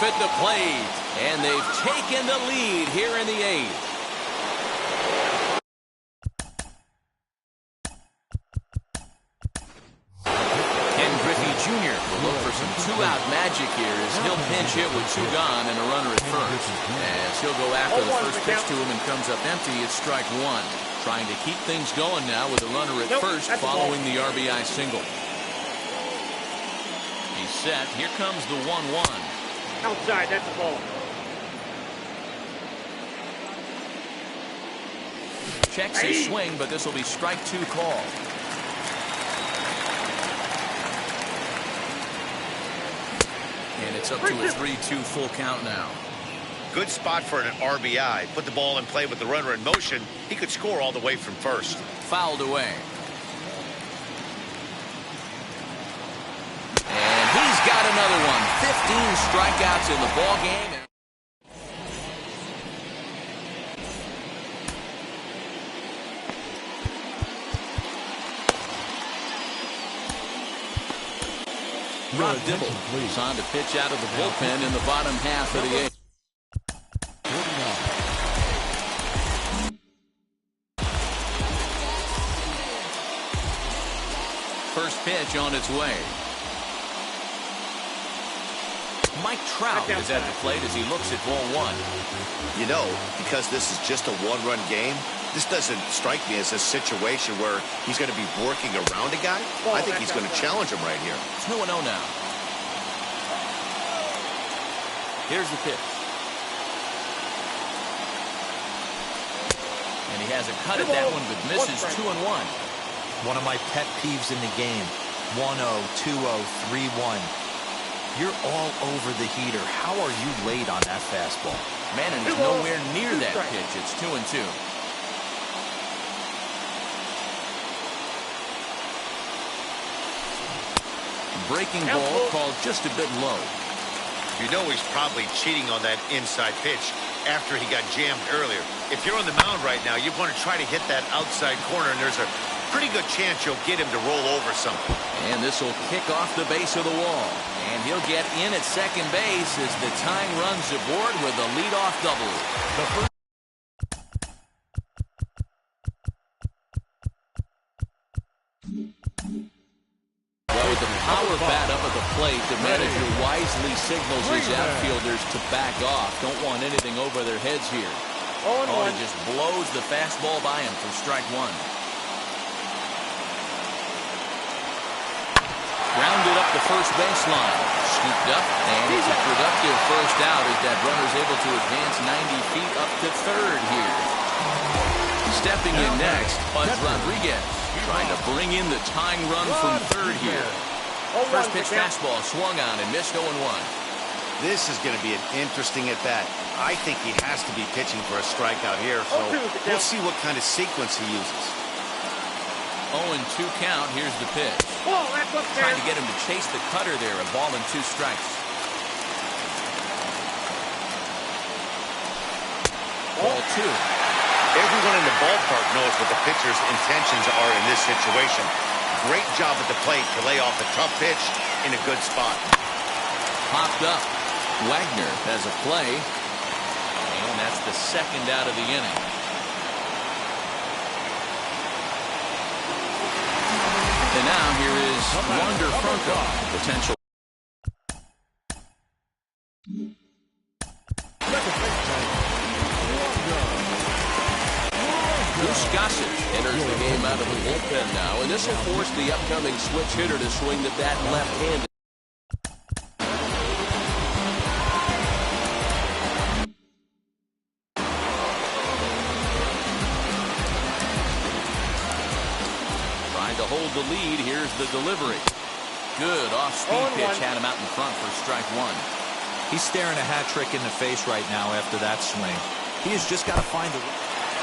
at the plate, and they've taken the lead here in the 8th. Jr. will look for some two-out magic here as he'll pinch hit with 2 gone and a runner at first. As he'll go after the first pitch to him and comes up empty, it's strike 1. Trying to keep things going now with a runner at first following the RBI single. He's set. Here comes the 1-1. Outside, that's a ball. Checks his swing, but this will be strike 2 call. And it's up to a 3-2 full count now. Good spot for an RBI. Put the ball in play with the runner in motion. He could score all the way from first. Fouled away. And he's got another one. 15 strikeouts in the ball game. Rod Dibble is on to pitch out of the bullpen in the bottom half of the 8th. First pitch on its way. Mike Trout is at the plate as he looks at ball 1. You know, because this is just a one-run game, this doesn't strike me as a situation where he's going to be working around a guy. I think he's going to challenge him right here. 2-0 now. Here's the pitch. And he has a cut at that one, but misses 2-1. One of my pet peeves in the game. 1-0, 2-0, 3-1. You're all over the heater. How are you late on that fastball? Manning is nowhere near that pitch. It's 2-2. Breaking ball called just a bit low. You know he's probably cheating on that inside pitch after he got jammed earlier. If you're on the mound right now, you want to try to hit that outside corner, and there's a pretty good chance you'll get him to roll over something. And this will kick off the base of the wall. And he'll get in at second base as the tying runs aboard with a leadoff double. With the power bat up at the plate, the manager wisely signals his outfielders to back off. Don't want anything over their heads here. Oh, he just blows the fastball by him for strike 1. Grounded up the first baseline. Scooped up, and it's a productive first out as that runner's able to advance 90 feet up to third here. Stepping in next, Buzz Rodriguez, trying to bring in the tying run from third here. First pitch fastball swung on and missed 0-1. This is going to be an interesting at-bat. I think he has to be pitching for a strikeout here, so we'll see what kind of sequence he uses. 0-2 count. Here's the pitch. Trying to get him to chase the cutter there. A ball and 2 strikes. Ball 2. Everyone in the ballpark knows what the pitcher's intentions are in this situation. Great job at the plate to lay off a tough pitch in a good spot. Popped up. Wagner has a play. And that's the second out of the inning. And now here is Wander Franco, potential. Gossage enters the game out of the bullpen now, and this will force the upcoming switch hitter to swing the bat left-handed. Trying to hold the lead. Here's the delivery. Good off-speed pitch had him out in front for strike 1. He's staring a hat trick in the face right now after that swing. He has just got to find a...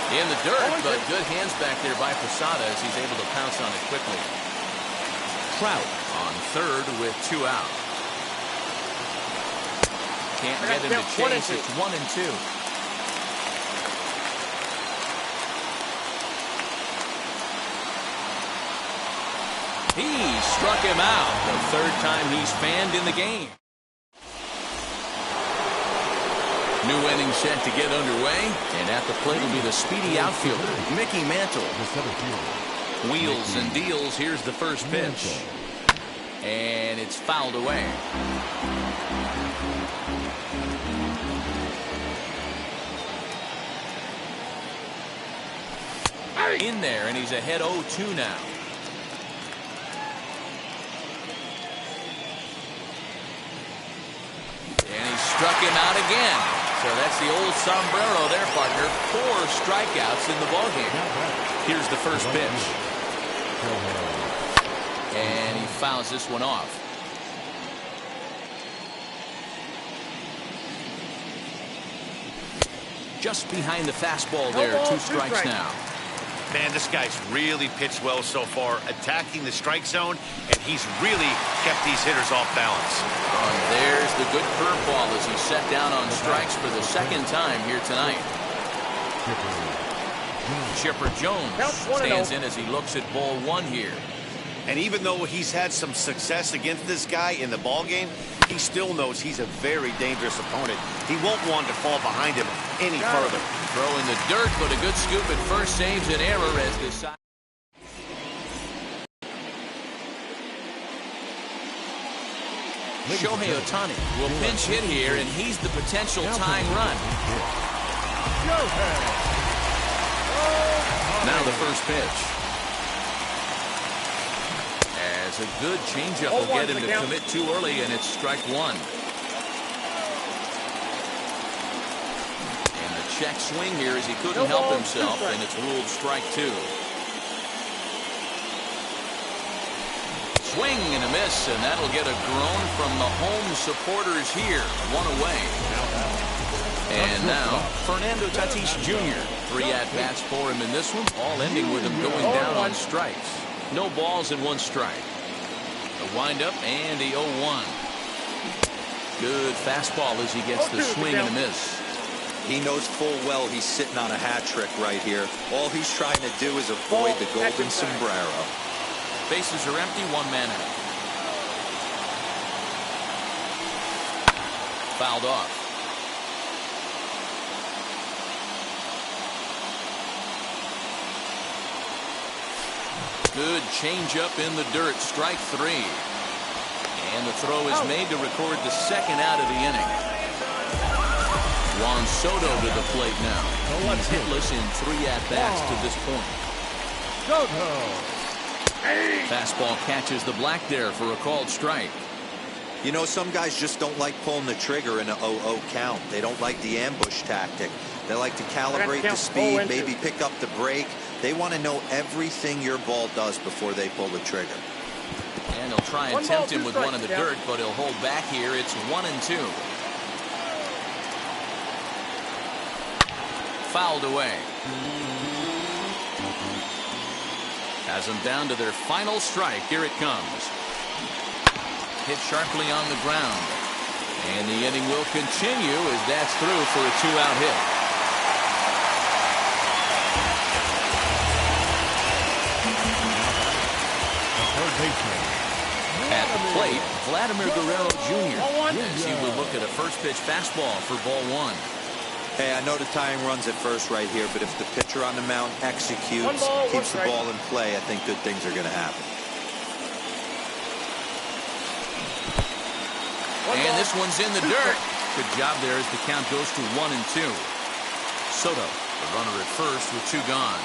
In the dirt, but good hands back there by Posada as he's able to pounce on it quickly. Trout on third with 2 out. Can't get him to chase. It's 1-2. He struck him out the third time he's fanned in the game. New inning set to get underway, and at the plate will be the speedy outfielder, Mickey Mantle. Wheels and deals. Here's the first pitch. And it's fouled away. In there, and he's ahead 0-2 now. And he struck him out again. So that's the old sombrero there, partner. 4 strikeouts in the ballgame. Here's the first pitch. And he fouls this one off. Just behind the fastball there. 2 strikes now. Man, this guy's really pitched well so far, attacking the strike zone, and he's really kept these hitters off balance. And there's the good curveball as he set down on strikes for the second time here tonight. Chipper Jones stands in as he looks at ball 1 here. And even though he's had some success against this guy in the ballgame, he still knows he's a very dangerous opponent. He won't want to fall behind him any further. Throw in the dirt, but a good scoop at first saves an error as the side. Shohei Ohtani will pinch hit here, and he's the potential tying run. Now the first pitch. As a good changeup will get him to commit too early, and it's strike 1. And the check swing here as he couldn't help himself, and it's ruled strike 2. Swing and a miss, and that'll get a groan from the home supporters here. 1 away. And now, Fernando Tatis Jr. 3 at-bats for him in this one, all ending with him going down on strikes. No balls and 1 strike. A windup and a 0-1. Good fastball as he gets the swing and a miss. He knows full well he's sitting on a hat trick right here. All he's trying to do is avoid the golden sombrero. Bases are empty, 1 man out. Fouled off. Good changeup in the dirt, strike 3. And the throw is made to record the second out of the inning. Juan Soto to the plate now. He's hitless in 3 at-bats to this point. Fastball catches the black there for a called strike. You know, some guys just don't like pulling the trigger in a 0-0 count. They don't like the ambush tactic. They like to calibrate the speed, maybe pick up the break. They want to know everything your ball does before they pull the trigger. And he'll try and tempt him with 1 in the dirt, but he'll hold back here. It's 1-2. Fouled away. Has them down to their final strike. Here it comes. Hit sharply on the ground. And the inning will continue as that's through for a 2-out hit. At the plate, Vladimir Guerrero Jr. as he will look at a first pitch fastball for ball 1. Hey, I know the tying run's at first right here, but if the pitcher on the mound executes, keeps the ball in play, I think good things are going to happen. And this one's in the dirt. Good job there as the count goes to 1-2. Soto, the runner at first with 2 gone.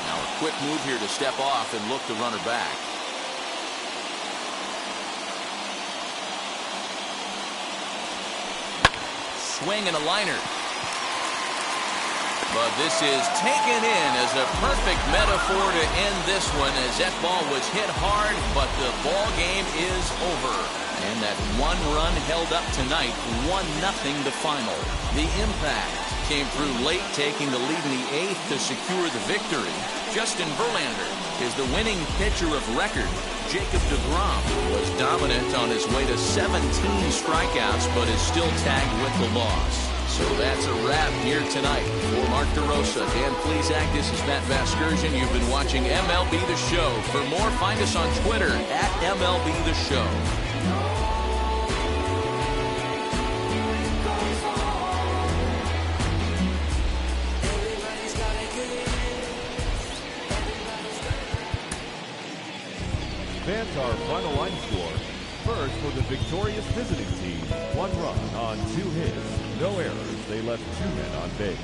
Now a quick move here to step off and look the runner back. Swing and a liner. But this is taken in as a perfect metaphor to end this one, as that ball was hit hard, but the ball game is over. And that 1 run held up tonight, 1-0 the final. The impact came through late, taking the lead in the 8th to secure the victory. Justin Verlander is the winning pitcher of record. Jacob deGrom was dominant on his way to 17 strikeouts, but is still tagged with the loss. So that's a wrap here tonight. For Mark DeRosa, Dan Plesac, this is Matt Vasgersian. You've been watching MLB The Show. For more, find us on Twitter at MLB The Show. Advance our final line score. First, for the victorious visiting team, 1 run on 2 hits, no errors. They left 2 men on base.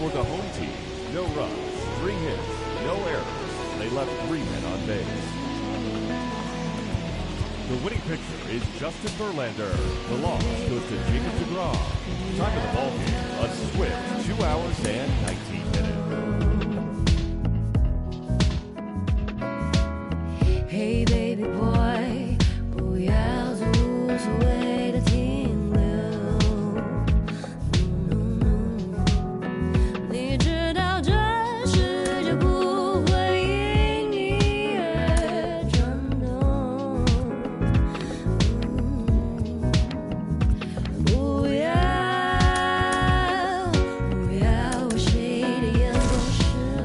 For the home team, no runs, 3 hits, no errors. They left 3 men on base. The winning pitcher is Justin Verlander. The loss goes to Jacob DeGrom. Time of the ball game, a swift 2 hours and 19 minutes. Hey baby boy， 不要做无所谓的停留。你知道这世界不会因你而转动。不要为谁的眼光失落。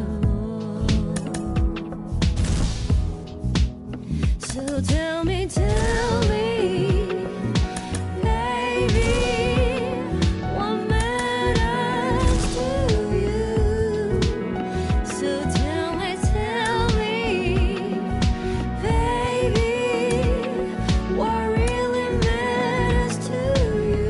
So tell me, baby, what matters to you? So tell me, baby, what really matters to you?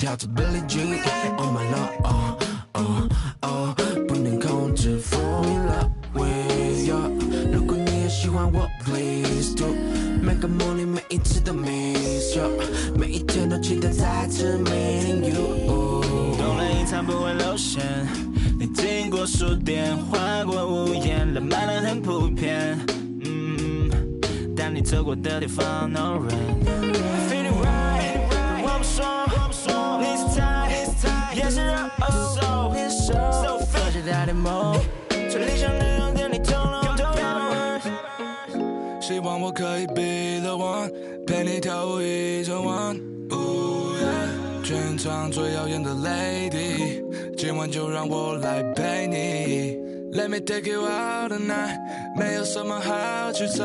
跳着 Billie Jean。Oh my love， 不能控制 fall in love with you。如果你也喜欢我 ，Please do。每个梦里每一次都 miss you， 每一天都期待再次 meeting you。懂了一场不会露馅，你经过书店，划过屋檐，浪漫的很普遍。但你走过的地方 no rain。Feel it right， 我不说，你是菜，也是肉。So feel 而且大点梦，最理想的样子你通通希望我可以 be the one， 陪你跳舞一整晚。全场最耀眼的 lady， 今晚就让我来陪你。Let me take you out tonight， 没有什么好去猜。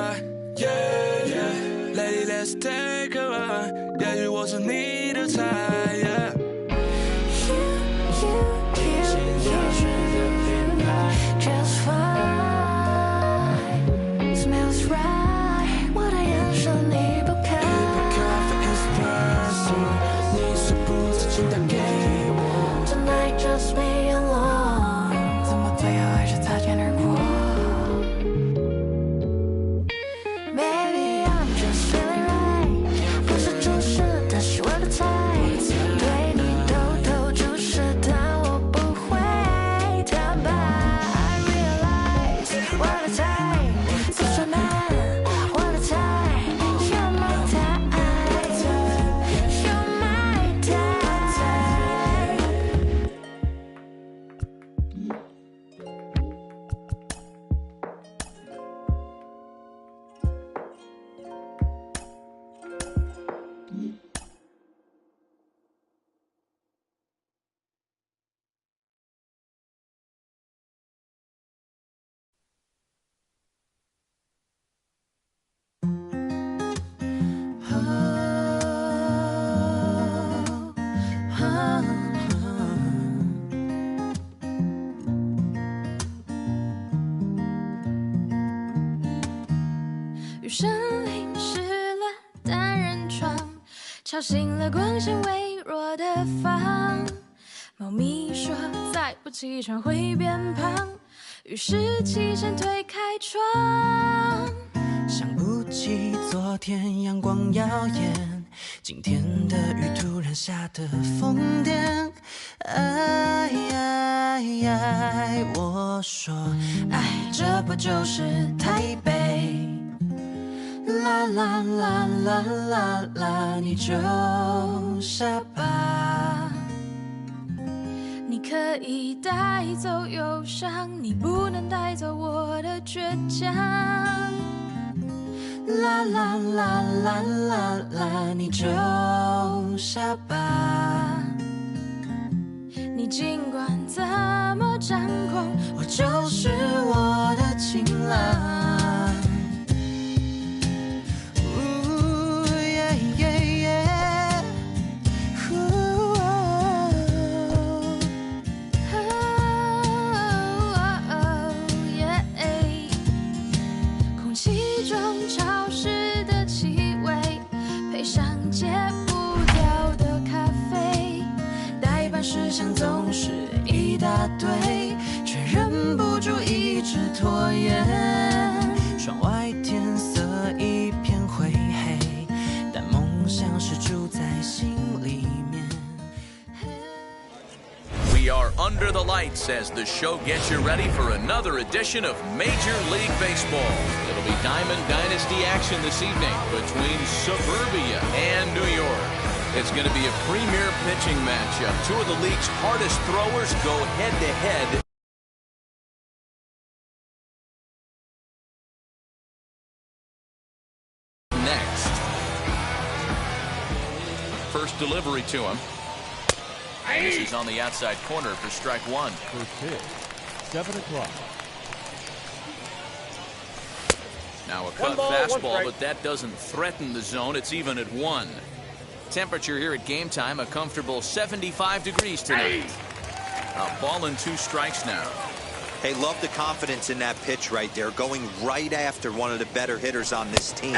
Yeah yeah， Lady let's take a ride， 也许我是你的菜。Yeah。Just fine, smells right。我的眼神离不开。你是不是请打给我 Tonight just me alone， 怎么最后还是擦肩而过 ？Baby I'm just feeling right， 不是主食，但是我的菜。对你偷偷注视，但我不会坦白。I realize 我的菜，不算慢，我的菜。You're my type，You're my type。雨声淋湿了单人床，吵醒了光线微弱的房。猫咪说再不起床会变胖，于是起身推开窗。想不起昨天阳光耀眼，今天的雨突然下得疯癫。我说，这不就是台北？啦啦啦啦啦啦，你就傻吧。你可以带走忧伤，你不能带走我的倔强。啦啦啦啦啦啦，你就傻吧。你尽管怎么张狂，我就是我的情郎。空气中潮湿的气味，配上戒不掉的咖啡，待办事项总是一大堆，却忍不住一直拖延。窗外天色一片灰黑，但梦想是住在心里面。We are under the lights as the show gets you ready for another edition of Major League Baseball. It'll be Diamond Dynasty action this evening between Suburbia and New York. It's going to be a premier pitching matchup. Two of the league's hardest throwers go head-to-head. Next. First delivery to him. This is on the outside corner for strike one. First pitch, 7 o'clock. Now a cut fastball, but that doesn't threaten the zone. It's even at 1. Temperature here at game time, a comfortable 75 degrees tonight. A ball and 2 strikes now. Hey, love the confidence in that pitch right there. Going right after one of the better hitters on this team.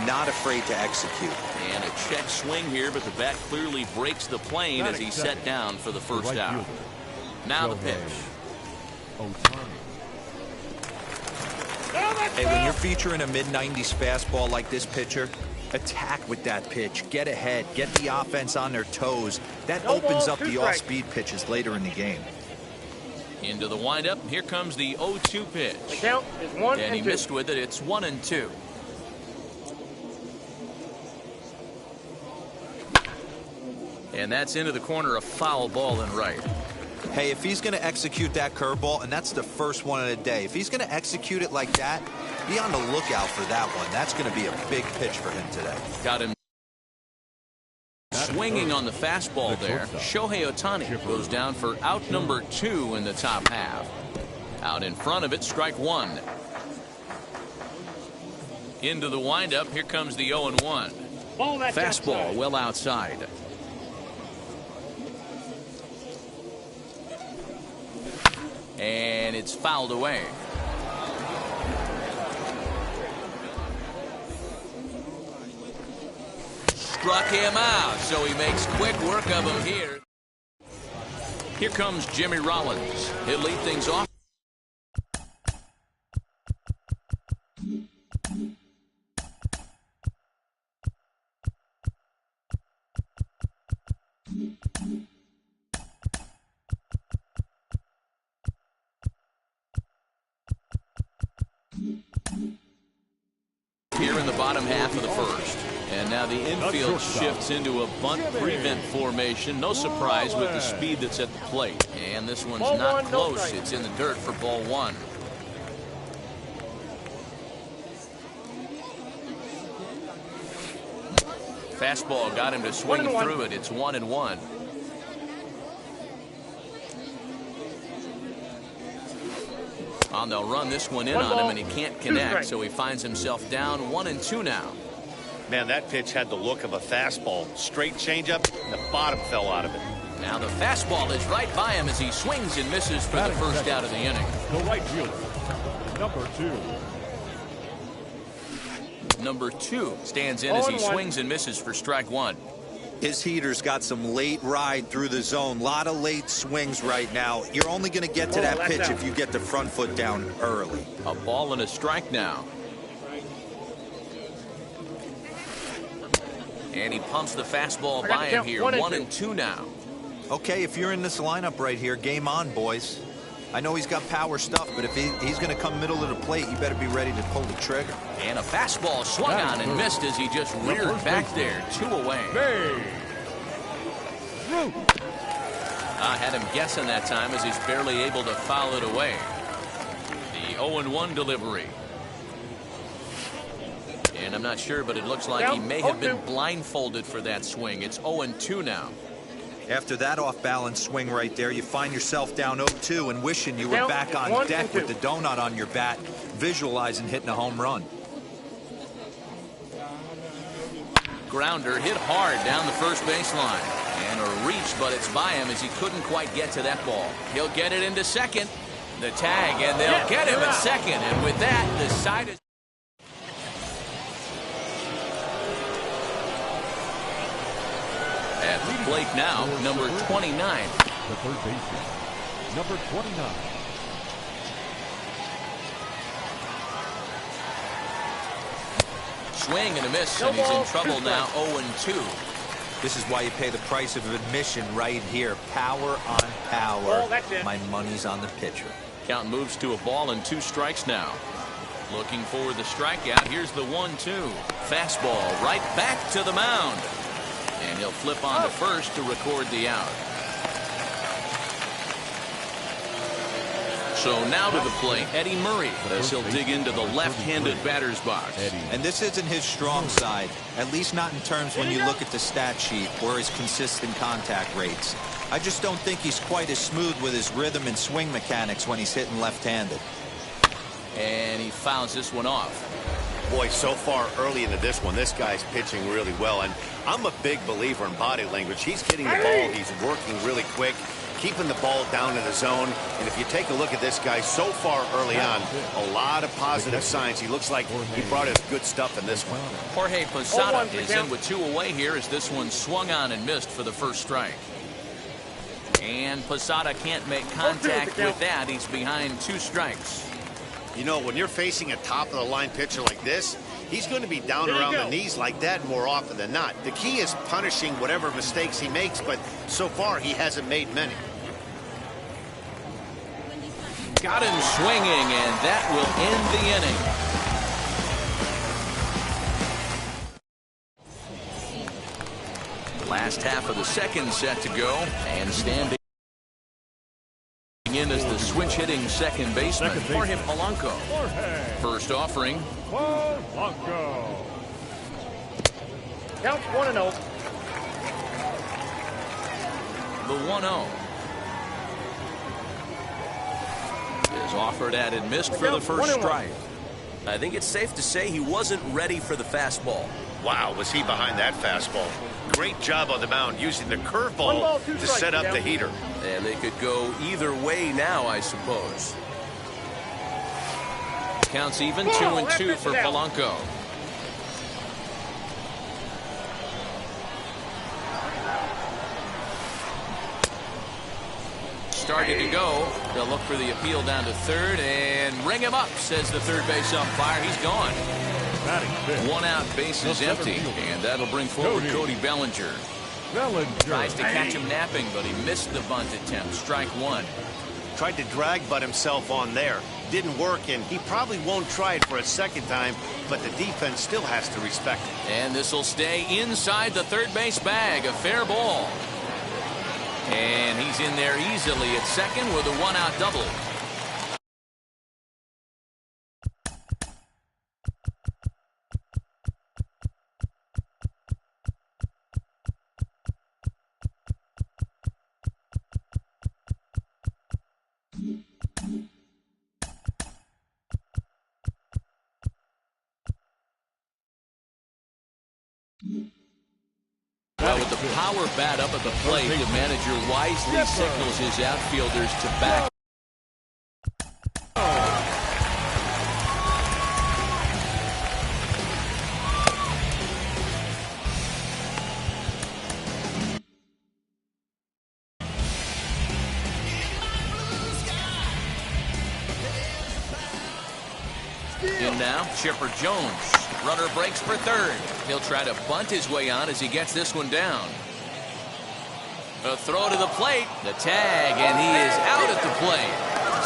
Not afraid to execute. And a check swing here, but the bat clearly breaks the plane as he's set down for the first out. Now the pitch. Hey, when you're featuring a mid-90s fastball like this pitcher, attack with that pitch. Get ahead. Get the offense on their toes. That opens up the off-speed pitches later in the game. Into the windup. Here comes the 0-2 pitch. The count is 1 and and 2. he missed with it. It's 1-2. And that's into the corner, a foul ball and right. Hey, if he's going to execute that curveball, and that's the first one of the day, if he's going to execute it like that, be on the lookout for that one. That's going to be a big pitch for him today. Got him swinging on the fastball there. Shohei Ohtani goes down for out number 2 in the top half. Out in front of it, strike 1. Into the windup. Here comes the 0-1. Fastball well outside. And it's fouled away. Struck him out, so he makes quick work of him here. Here comes Jimmy Rollins. He'll lead things off. Here in the bottom half of the first. And now the infield shifts into a bunt prevent formation. No surprise with the speed that's at the plate. And this one's not close. It's in the dirt for ball 1. Fastball got him to swing through it. It's 1-1. And they'll run this one in on him, and he can't connect, so he finds himself down 1-2 now. Man, that pitch had the look of a fastball. Straight changeup, the bottom fell out of it. Now the fastball is right by him as he swings and misses for the first out of the inning. The right fielder, number 2. Number 2 stands in as he swings and misses for strike 1. His heater's got some late ride through the zone. A lot of late swings right now. You're only going to get to that pitch if you get the front foot down early. A ball and a strike now. And he pumps the fastball by him here. 1-2 now. Okay, if you're in this lineup right here, game on, boys. I know he's got power stuff, but if he's going to come middle of the plate, you better be ready to pull the trigger. And a fastball swung on and missed as he just reared back there. 2 away. I had him guessing that time as he's barely able to foul it away. The 0-1 delivery. And I'm not sure, but it looks like he may have been blindfolded for that swing. It's 0-2 now. After that off-balance swing right there, you find yourself down 0-2 and wishing you were back on deck with the donut on your bat, visualizing hitting a home run. Grounder hit hard down the first baseline. And a reach, but it's by him as he couldn't quite get to that ball. He'll get it into second. The tag, and they'll get him at second. And with that, the side is... At the plate now, number 29. The third baseman, number 29. Swing and a miss, and he's in trouble now, 0-2. This is why you pay the price of admission right here. Power on power. My money's on the pitcher. Count moves to a ball and 2 strikes now. Looking for the strikeout. Here's the 1-2. Fastball right back to the mound. And he'll flip on to first to record the out. So now to the plate, Eddie Murray, as he'll dig into the left-handed batter's box. And this isn't his strong side, at least not in terms when you look at the stat sheet or his consistent contact rates. I just don't think he's quite as smooth with his rhythm and swing mechanics when he's hitting left-handed. And he fouls this one off. boy, so far early into this one, this guy's pitching really well. And I'm a big believer in body language. He's getting the ball. He's working really quick, keeping the ball down in the zone. And if you take a look at this guy so far early on, a lot of positive signs. He looks like he brought his good stuff in this one. Jorge Posada is in with 2 away here as this one swung on and missed for the first strike. And Posada can't make contact with that. He's behind 2 strikes. You know, when you're facing a top-of-the-line pitcher like this, he's going to be down around the knees like that more often than not. The key is punishing whatever mistakes he makes, but so far he hasn't made many. Got him swinging, and that will end the inning. Last half of the second set to go, and standing in as the switch-hitting second baseman, Jorge Polanco. First offering. Polanco. Counts 1-0. The 1-0 is offered at and missed for the first strike. I think it's safe to say he wasn't ready for the fastball. Wow, was he behind that fastball. Great job on the mound using the curveball to set up the heater. And they could go either way now, I suppose. Counts even 2-2 for Polanco. Started to go. They'll look for the appeal down to third and ring him up, says the third base umpire. He's gone. 1 out, bases empty, and that'll bring forward Cody Bellinger. Tries to catch him napping, but he missed the bunt attempt. Strike 1. Tried to drag butt himself on there. Didn't work, and he probably won't try it for a second time, but the defense still has to respect it. And this will stay inside the third base bag. A fair ball. And he's in there easily at second with a 1 out double. Well, with the power bat up at the plate, the manager wisely signals his outfielders to back. In now, Chipper Jones. Runner breaks for third. He'll try to bunt his way on as he gets this one down. A throw to the plate, the tag, and he is out at the plate.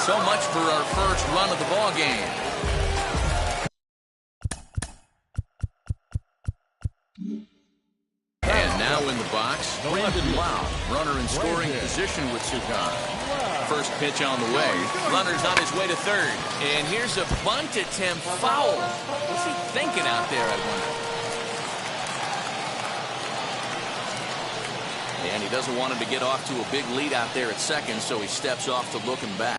So much for our first run of the ball game. And now in the box, Brandon Lau, runner in scoring position with Sugan. First pitch on the way. Runner's on his way to third. And here's a bunt attempt foul. What's he thinking out there, I wonder? And he doesn't want him to get off to a big lead out there at second, so he steps off to look him back.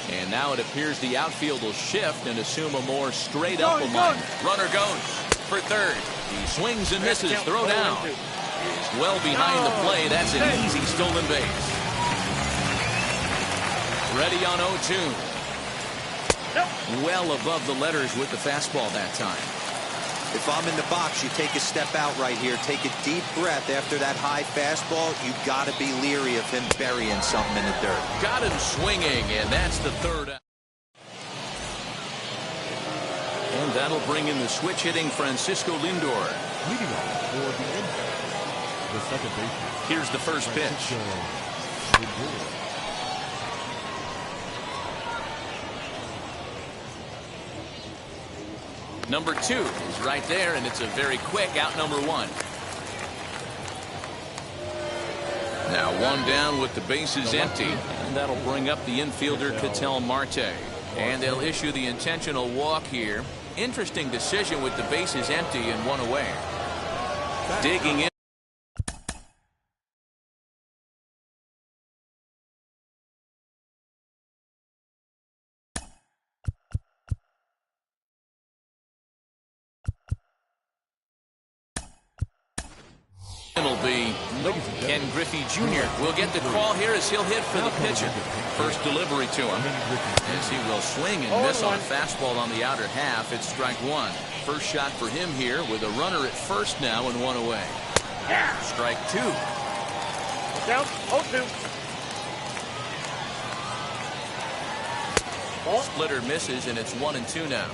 And now it appears the outfield will shift and assume a more straight-up line. Runner goes for third. He swings and misses. Throw down. He's well behind the play. That's an easy stolen base. Ready on 0-2. Well above the letters with the fastball that time. If I'm in the box, you take a step out right here. Take a deep breath after that high fastball. You got to be leery of him burying something in the dirt. Got him swinging, and that's the third out. And that'll bring in the switch-hitting Francisco Lindor. Leading off for the infield, the second baseman. Here's the first pitch. Number 2 is right there, and it's a very quick out number 1. Now 1 down with the bases empty, and that'll bring up the infielder Ketel Marte. And they'll issue the intentional walk here. Interesting decision with the bases empty and 1 away. Digging in. It'll be Ken Griffey Jr. will get the call here as he'll hit for the pitcher. First delivery to him. As he will swing and miss on a fastball on the outer half. It's strike one. First shot for him here with a runner at first now and one away. Strike two. Down 0-2. Splitter misses, and it's 1-2 now.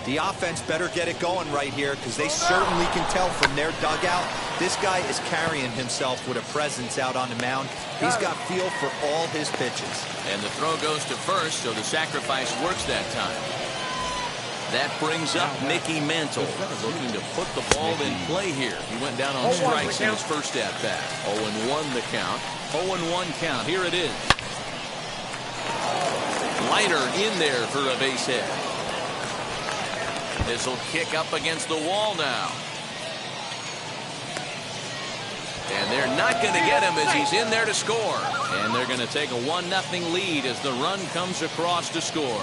The offense better get it going right here, because they certainly can tell from their dugout this guy is carrying himself with a presence out on the mound. He's got feel for all his pitches. And the throw goes to first, so the sacrifice works that time. That brings up Mickey Mantle, looking to put the ball in play here. He went down on strikes in his first at-bat. 0-1 the count. 0-1 count. Here it is. Leiter in there for a base hit. This will kick up against the wall now. And they're not going to get him as he's in there to score. And they're going to take a 1-0 lead as the run comes across to score.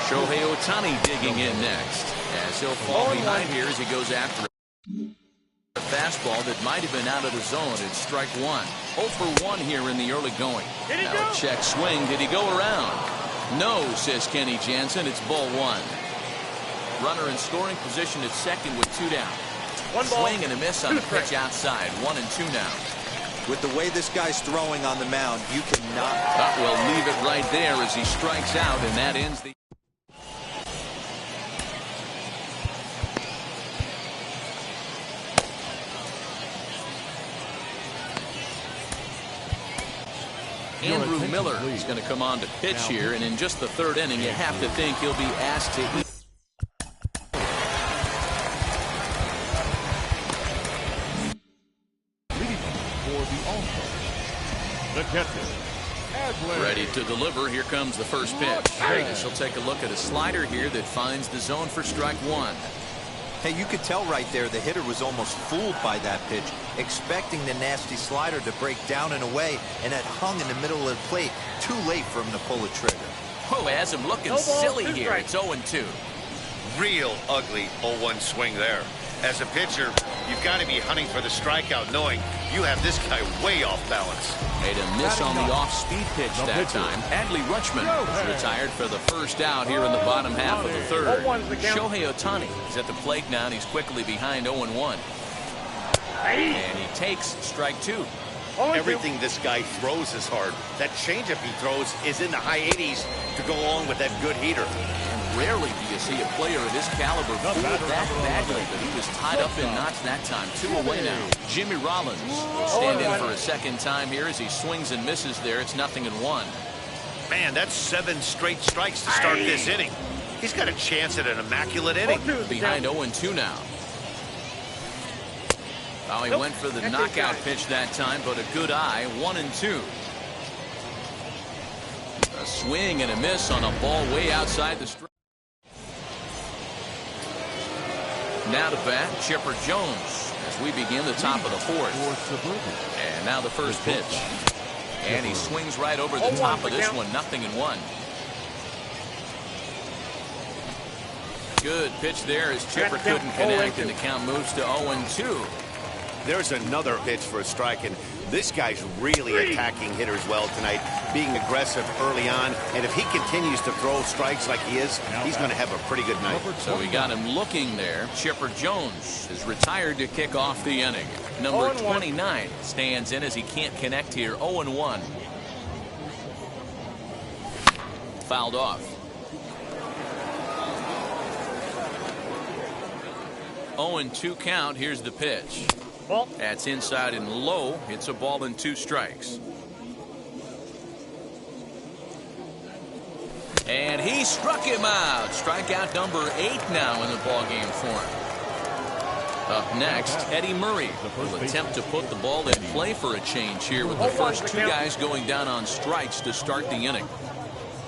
Shohei Ohtani digging in next, as he'll fall behind here as he goes after a fastball that might have been out of the zone. It's strike one. 0 for 1 here in the early going. Now a check swing. Did he go around? No, says Kenny Jansen. It's ball one. Runner in scoring position at second with 2 down. Swing and a miss on the pitch outside. 1-2 now. With the way this guy's throwing on the mound, you cannot. We'll leave it right there as he strikes out, and that ends the. Andrew Miller is going to come on to pitch here, and in just the third inning, you have to think he'll be asked to eat. Ready to deliver. Here comes the first pitch. This will take a look at a slider here that finds the zone for strike one. Hey, you could tell right there the hitter was almost fooled by that pitch, expecting the nasty slider to break down and away, and it hung in the middle of the plate. Too late for him to pull the trigger. Oh, has him looking silly here. It's 0-2. Real ugly 0-1 swing there. As a pitcher, you've got to be hunting for the strikeout, knowing you have this guy way off balance. Made a miss on the off-speed pitch that time. Adley Rutschman is retired for the first out here in the bottom half of the third. Shohei Ohtani is at the plate now, and he's quickly behind 0-1. And he takes strike two. Everything this guy throws is hard. That changeup he throws is in the high 80s to go along with that good heater. And rarely do you see a player of this caliber fool that badly, but he was tied up in knots that time. 2 away now. Jimmy Rollins will stand in for a second time here as he swings and misses there. It's 0-1. Man, that's 7 straight strikes to start this inning. He's got a chance at an immaculate inning. Behind 0-2 now. Oh, he went for the knockout pitch that time, but a good eye. 1-2. A swing and a miss on a ball way outside the strike. Now to bat, Chipper Jones as we begin the top of the fourth. And now the first pitch. And he swings right over the top of this one. 0-1. Good pitch there as Chipper couldn't connect, and the count moves to 0-2. There's another pitch for a strike, and this guy's really attacking hitters well tonight, being aggressive early on, and if he continues to throw strikes like he is, he's going to have a pretty good night. So we got him looking there. Chipper Jones is retired to kick off the inning. Number 29 stands in as he can't connect here. 0-1. Fouled off. 0-2 count. Here's the pitch. That's inside and low. It's a ball and 2 strikes. And he struck him out. Strikeout number 8 now in the ballgame for him. Up next, Eddie Murray will attempt to put the ball in play for a change here with the first 2 guys going down on strikes to start the inning.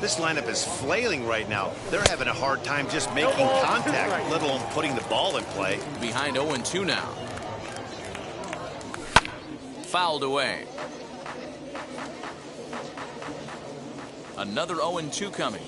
This lineup is flailing right now. They're having a hard time just making contact, let alone putting the ball in play. Behind 0-2 now. Fouled away. Another 0-2 coming.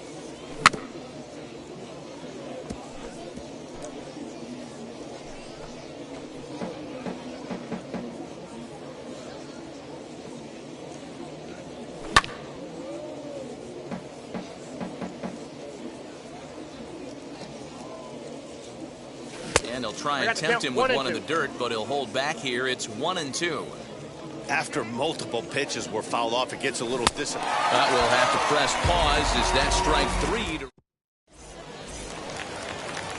And he'll try and tempt him with one in the dirt, but he'll hold back here. It's 1-2. After multiple pitches were fouled off, it gets a little disappointing. That will have to press pause as that strike 3.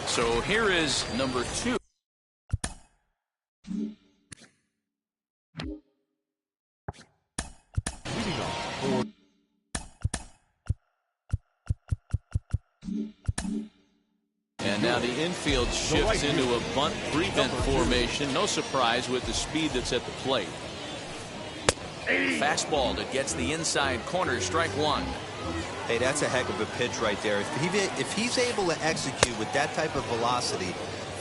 So here is number 2. And now the infield shifts into a bunt prevent formation. No surprise with the speed that's at the plate. Fastball that gets the inside corner, strike 1. Hey, that's a heck of a pitch right there. If he's able to execute with that type of velocity,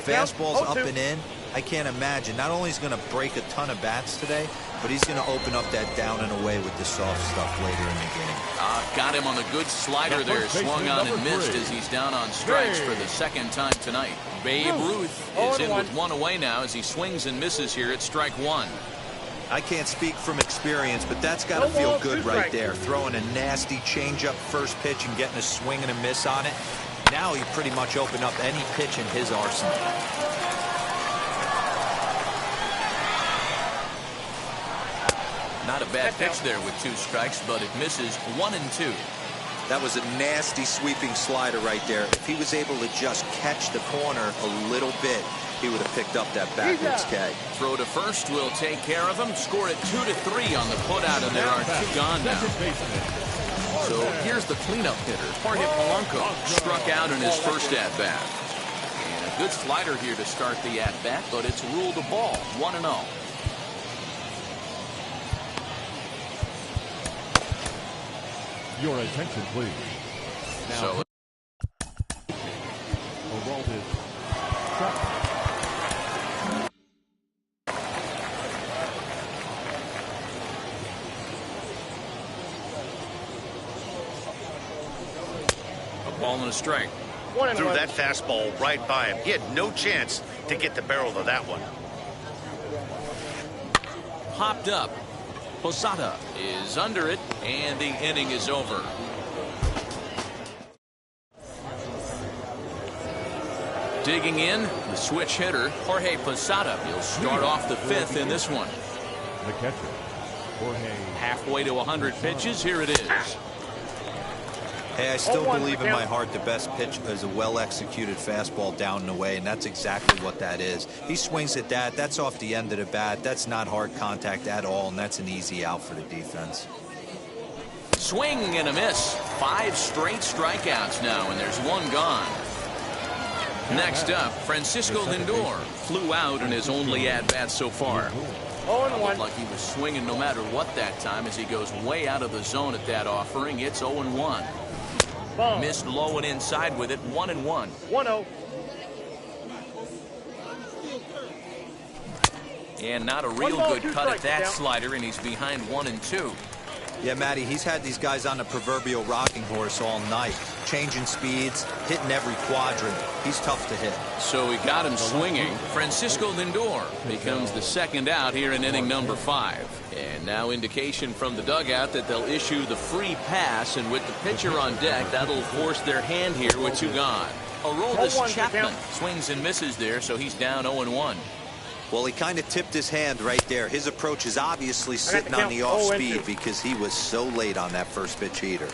fastballs up and in, I can't imagine. Not only is he going to break a ton of bats today, but he's going to open up that down and away with the soft stuff later in the game. Got him on the good slider there. Swung on and missed as he's down on strikes for the second time tonight. Babe Ruth is in with 1 away now as he swings and misses here at strike 1. I can't speak from experience, but that's got to feel good right there. Throwing a nasty changeup first pitch and getting a swing and a miss on it. Now he pretty much opened up any pitch in his arsenal. Not a bad pitch there with 2 strikes, but it misses 1-2. That was a nasty sweeping slider right there. If he was able to just catch the corner a little bit, he would have picked up that backwards K. Throw to first will take care of him. Score it 2-3 on the putout, and there are 2 gone now. So here's the cleanup hitter. Jorge Polanco struck out in his first at-bat. And a good slider here to start the at-bat, but it's ruled a ball, 1-0. Your attention, please. Now, So a ball and a strike. Threw that fastball right by him. He had no chance to get the barrel of that one. Hopped up. Posada is under it, and the inning is over. Digging in, the switch hitter, Jorge Posada. He'll start off the 5th in this one. The catcher, Jorge. Halfway to 100 pitches, here it is. Hey, I still believe in my heart the best pitch is a well-executed fastball down and away, and that's exactly what that is. He swings at that. That's off the end of the bat. That's not hard contact at all, and that's an easy out for the defense. Swing and a miss. 5 straight strikeouts now, and there's 1 gone. Next up, Francisco Lindor flew out in his only at-bat so far. Looked like he was swinging no matter what that time as he goes way out of the zone at that offering. It's 0-1. Missed low and inside with it, 1-1. 1-0. And not a real good cut at that slider, and he's behind 1-2. Yeah, Matty, he's had these guys on the proverbial rocking horse all night, changing speeds, hitting every quadrant. He's tough to hit. So he got him swinging. Francisco Lindor becomes the second out here in inning number 5. And now indication from the dugout that they'll issue the free pass, and with the pitcher on deck, that'll force their hand here with 2 gone. Aroldis Chapman swings and misses there, so he's down 0-1. Well, he kind of tipped his hand right there. His approach is obviously sitting on the off speed because he was so late on that first pitch heater.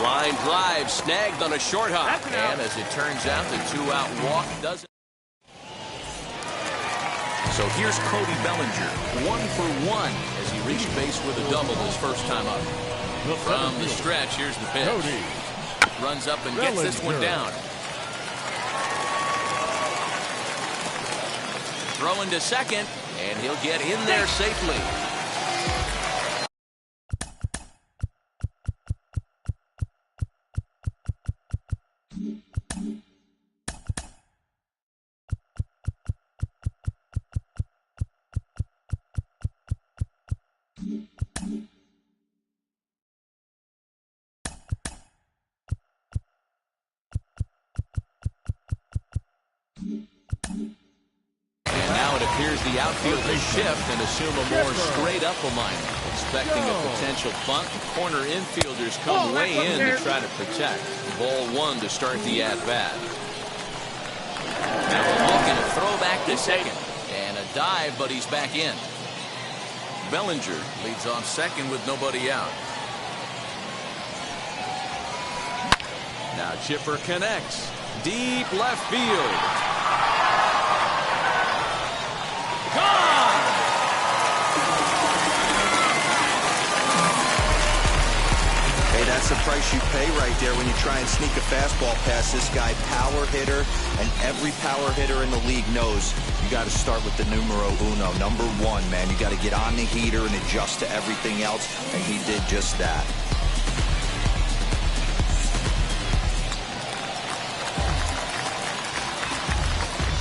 Line drive snagged on a short hop, and as it turns out, the 2-out walk doesn't. So here's Cody Bellinger, 1 for 1 as he reached base with a double his first time up. From the stretch, here's the pitch. Runs up and gets this one down. Throwing to second, and he'll get in there safely. Here's the outfielder shift and assume a more straight-up alignment. Expecting a potential bunt, corner infielders come way in to try to protect. Ball one to start the at-bat. Now a look and a throw back to second. And a dive, but he's back in. Bellinger leads off second with nobody out. Now Chipper connects. Deep left field. Gone! Hey, that's the price you pay right there when you try and sneak a fastball past this guy. Power hitter, and every power hitter in the league knows you got to start with the numero uno, number one, man. You got to get on the heater and adjust to everything else, and he did just that.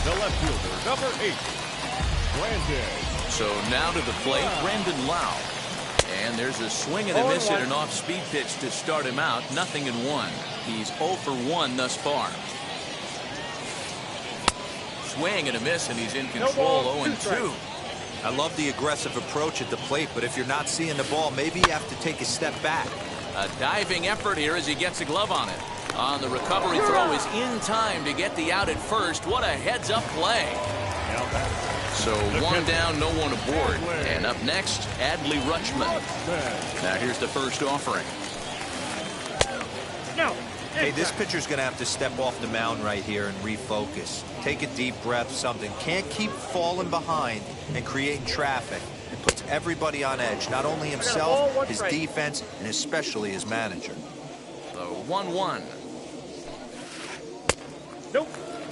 The left fielder, number 8, Brandon. So now to the plate, Brandon Lau. And there's a swing and a miss at an off-speed pitch to start him out. 0-1. He's 0 for 1 thus far. Swing and a miss, and he's in control. 0-2. I love the aggressive approach at the plate, but if you're not seeing the ball, maybe you have to take a step back. A diving effort here as he gets a glove on it. On the recovery throw is in time to get the out at first. What a heads-up play. So one down, no one aboard. And up next, Adley Rutschman. Now here's the first offering. Hey, this pitcher's going to have to step off the mound right here and refocus. Take a deep breath, something. Can't keep falling behind and creating traffic. It puts everybody on edge, not only himself, his defense, and especially his manager. The 1-1. Nope,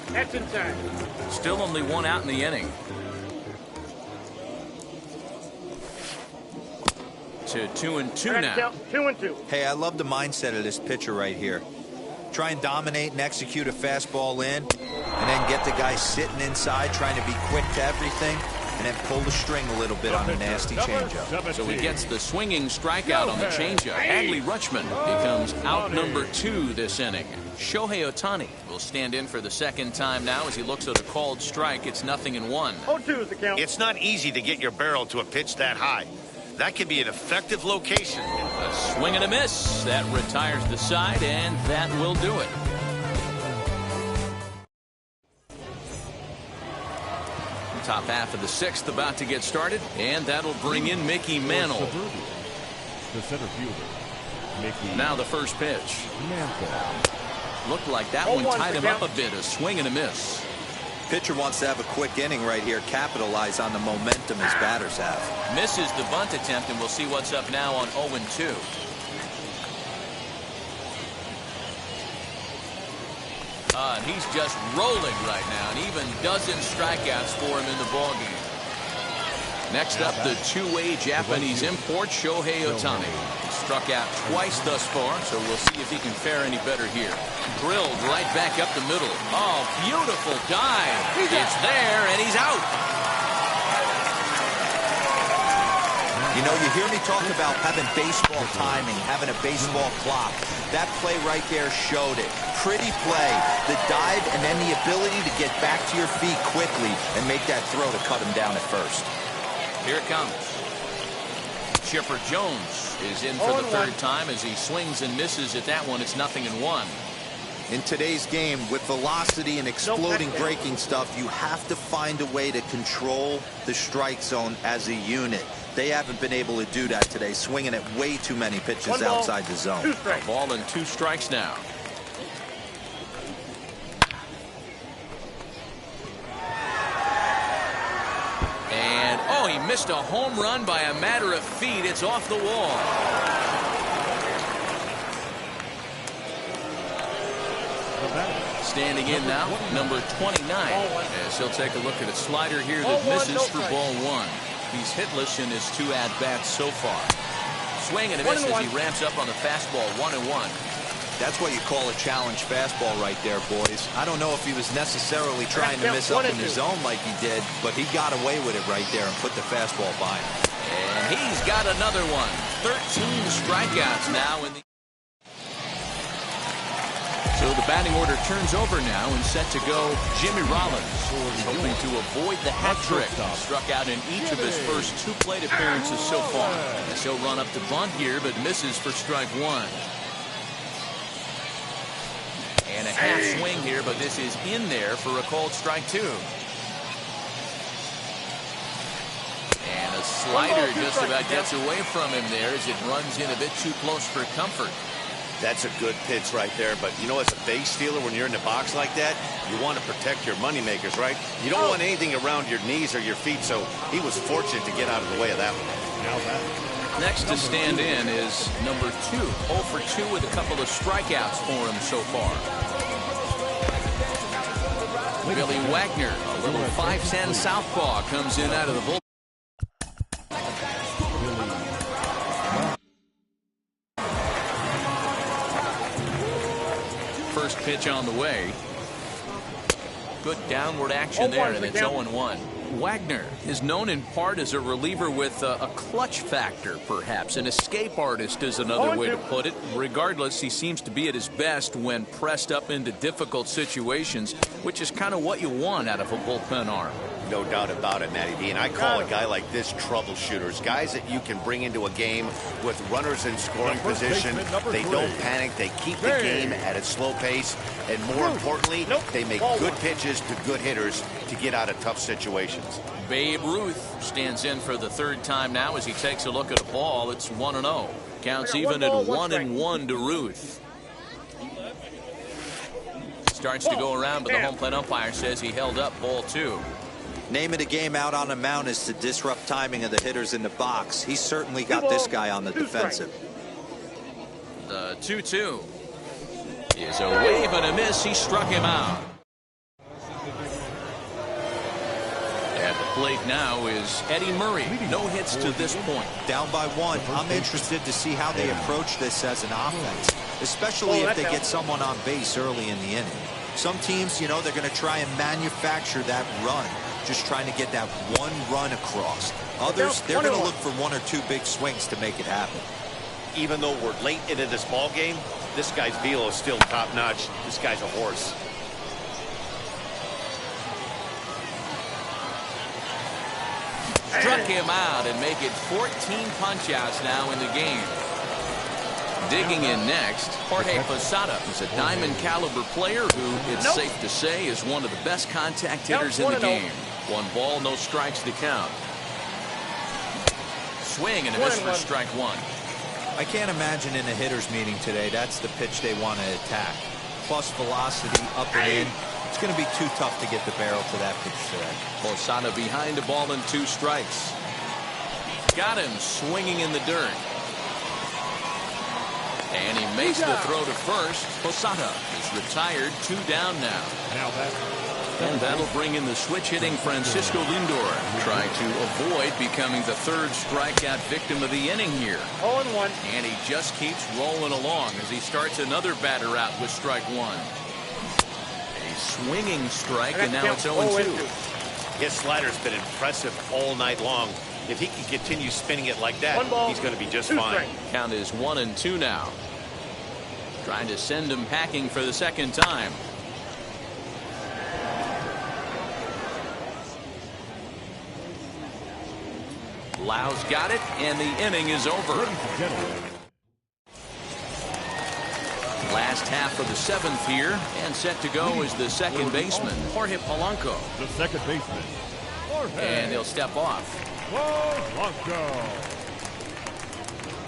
that's inside. Still only one out in the inning. To 2-2 now. 2-2. Hey, I love the mindset of this pitcher right here. Try and dominate and execute a fastball in, and then get the guy sitting inside, trying to be quick to everything, and then pull the string a little bit on a nasty changeup. So he gets the swinging strikeout on the changeup. Adley Rutschman becomes out number 2 this inning. Shohei Ohtani will stand in for the second time now as he looks at a called strike. It's 0-1. 0-2 is the count. It's not easy to get your barrel to a pitch that high. That can be an effective location. A swing and a miss. That retires the side, and that will do it. Top half of the 6th about to get started, and that'll bring in Mickey Mantle. The center fielder, Mickey. Now the first pitch. Mantle. Looked like that one tied him up a bit. A swing and a miss. Pitcher wants to have a quick inning right here, capitalize on the momentum his batters have. Misses the bunt attempt, and we'll see what's up now on 0-2. And he's just rolling right now, and even dozen strikeouts for him in the ballgame. Next up, the two-way Japanese import, Shohei Ohtani. He struck out twice thus far, so we'll see if he can fare any better here. Drilled right back up the middle. Oh, beautiful dive. It's there, and he's out. You know, you hear me talk about having baseball timing, having a baseball clock. That play right there showed it. Pretty play. The dive and then the ability to get back to your feet quickly and make that throw to cut him down at first. Here it comes. Chipper Jones is in for the third time as he swings and misses at that one. It's 0-1. In today's game, with velocity and exploding breaking stuff, you have to find a way to control the strike zone as a unit. They haven't been able to do that today, swinging at way too many pitches outside the zone. A ball and 2 strikes now. And, oh, he missed a home run by a matter of feet. It's off the wall. Standing in now, number 29, as he'll take a look at a slider here that misses for ball 1. He's hitless in his 2 at-bats so far. Swing and a miss as he ramps up on the fastball, 1-1. That's what you call a challenge fastball right there, boys. I don't know if he was necessarily trying to miss up in the zone like he did, but he got away with it right there and put the fastball by him. And he's got another one. 13 strikeouts now in the... So the batting order turns over now and set to go Jimmy Rollins, hoping to avoid the hat trick. Struck out in each of his first 2 plate appearances so far. As he'll run up to bunt here, but misses for strike 1. And a half swing here, but this is in there for a called strike 2. And a slider just about gets away from him there as it runs in a bit too close for comfort. That's a good pitch right there, but you know, as a base stealer, when you're in the box like that, you want to protect your money makers, right? You don't want anything around your knees or your feet, so he was fortunate to get out of the way of that one. Next to stand in is number 2. 0 for 2 with a couple of strikeouts for him so far. Billy Wagner, a little 5'10" southpaw, comes in out of the bullpen. First pitch on the way. Good downward action there, and it's 0-1. Wagner is known in part as a reliever with a clutch factor, perhaps. An escape artist is another way to put it. Regardless, he seems to be at his best when pressed up into difficult situations, which is kind of what you want out of a bullpen arm. No doubt about it, Matty B. And I call a guy like this troubleshooters. Guys that you can bring into a game with runners in scoring position. They don't panic. They keep the game at a slow pace. And more importantly, they make good pitches to good hitters to get out of tough situations. Babe Ruth stands in for the 3rd time now as he takes a look at a ball. It's 1-0. Counts even at 1-1 to Ruth. Starts to go around, but the home plate umpire says he held up ball 2. Name of the game out on the mound is to disrupt timing of the hitters in the box. He's certainly got this guy on the defensive. The 2-2 is a wave and a miss. He struck him out. At the plate now is Eddie Murray. No hits to this point. Down by 1. I'm interested to see how they approach this as an offense, especially if they get someone on base early in the inning. Some teams, you know, they're going to try and manufacture that run, just trying to get that one run across. Others, they're going to look for 1 or 2 big swings to make it happen. Even though we're late into this ball game, this guy's velo is still top-notch. This guy's a horse. Struck him out and make it 14 punch-outs now in the game. Digging in next, Jorge Posada is a diamond-caliber player who, it's safe to say, is one of the best contact hitters in the game. 1 ball, no strikes to count. Swing and a miss for strike 1. I can't imagine in a hitter's meeting today that's the pitch they want to attack. Plus velocity up and in. It's going to be too tough to get the barrel to that pitch today. Posada behind a ball and 2 strikes. Got him swinging in the dirt. And he makes the throw to first. Posada is retired, 2 down now. And that'll bring in the switch-hitting Francisco Lindor, trying to avoid becoming the 3rd strikeout victim of the inning here. 0-1. And he just keeps rolling along as he starts another batter out with strike 1. A swinging strike, and now it's 0-2. His slider's been impressive all night long. If he can continue spinning it like that, he's going to be just fine. Count is 1-2 now. Trying to send him packing for the 2nd time. Lau's got it, and the inning is over. Last half of the 7th here, and set to go is the 2nd baseman, Jorge Polanco. The 2nd baseman, Jorge. And he'll step off. Polanco.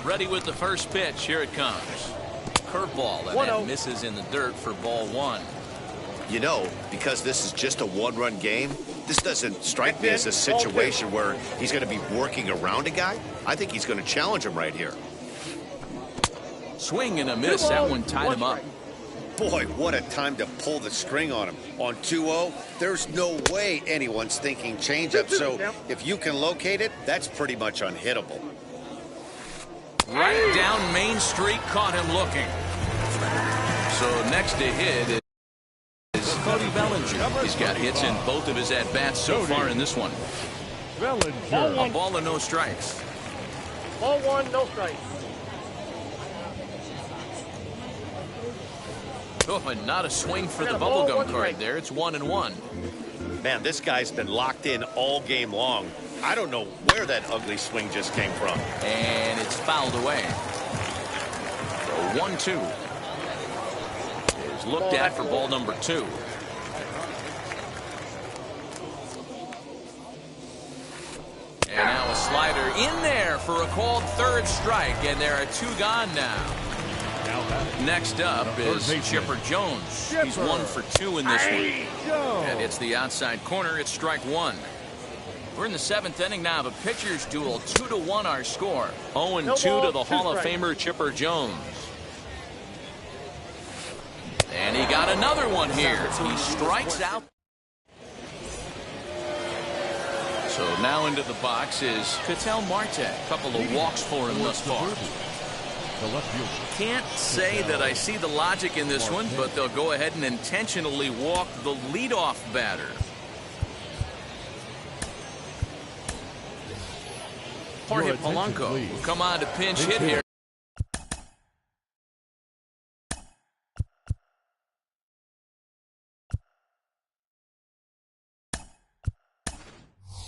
Ready with the first pitch. Here it comes. Curveball, and that misses in the dirt for ball 1. You know, because this is just a 1-run game, this doesn't strike me as a situation where he's going to be working around a guy. I think he's going to challenge him right here. Swing and a miss. That one tied him up. Boy, what a time to pull the string on him. On 2-0, there's no way anyone's thinking changeup. So if you can locate it, that's pretty much unhittable. Right down Main Street, caught him looking. So next to hit is Cody Bellinger. He's got hits in both of his at-bats so far in this one. Bellinger. A ball and no strikes. Ball 1, no strikes. Oh, and not a swing for the bubblegum card there. It's 1-1. Man, this guy's been locked in all game long. I don't know where that ugly swing just came from. And it's fouled away. So 1-2 is looked at for ball number 2. And now a slider in there for a called third strike, and there are 2 gone now. Next up is Chipper Jones. He's 1 for 2 in this one. And it's the outside corner. It's strike 1. We're in the 7th inning now of a pitcher's duel. 2-1 our score. 0-2 to the Hall of Famer Chipper Jones. And he got another one here. He strikes out. So now into the box is Ketel Marte. A couple of walks for him thus far. Can't say that I see the logic in this one, but they'll go ahead and intentionally walk the leadoff batter. Jorge Polanco will come on to pinch hit here.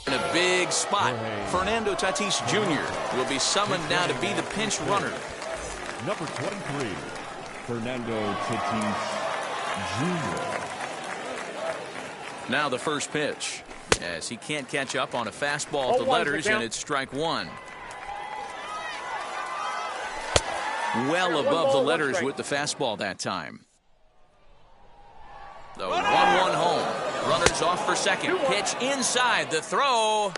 In a big spot, Fernando Tatis Jr. will be summoned now to be the pinch runner. Number 23, Fernando Tatis Jr. Now the first pitch, as he can't catch up on a fastball at the letters, and it's strike 1. Well above the letters with the fastball that time. The 1-1 home. Runners off for second. Pitch inside. The throw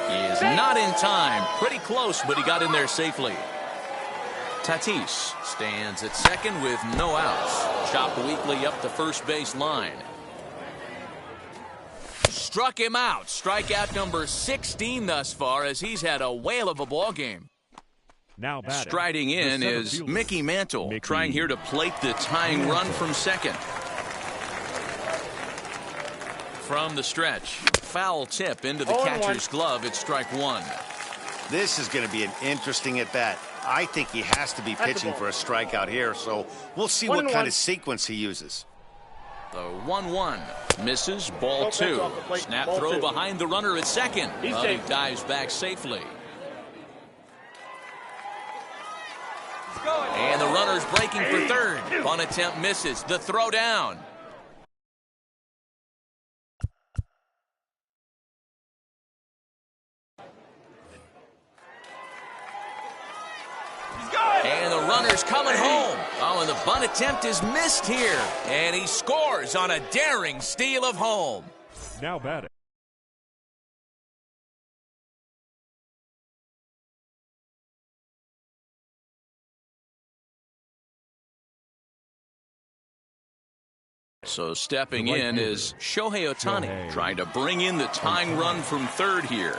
is not in time. Pretty close, but he got in there safely. Tatis stands at second with no outs. Chopped weakly up the first base line. Struck him out. Strikeout number 16 thus far, as he's had a whale of a ball game. Now batting. Striding in is Mickey Mantle, trying here to plate the tying run from second. From the stretch, foul tip into the catcher's glove. It's strike 1. This is going to be an interesting at-bat. I think he has to be pitching for a strikeout here, so we'll see what kind of sequence he uses. The 1-1 misses, ball 2. Snap throw behind the runner at second, but he dives back safely. And the runner's breaking for third. Bunt attempt misses. The throw down. And the runner's coming home. Oh, and the bunt attempt is missed here. And he scores on a daring steal of home. Now batting. So stepping in is Shohei Ohtani, trying to bring in the tying run from third here.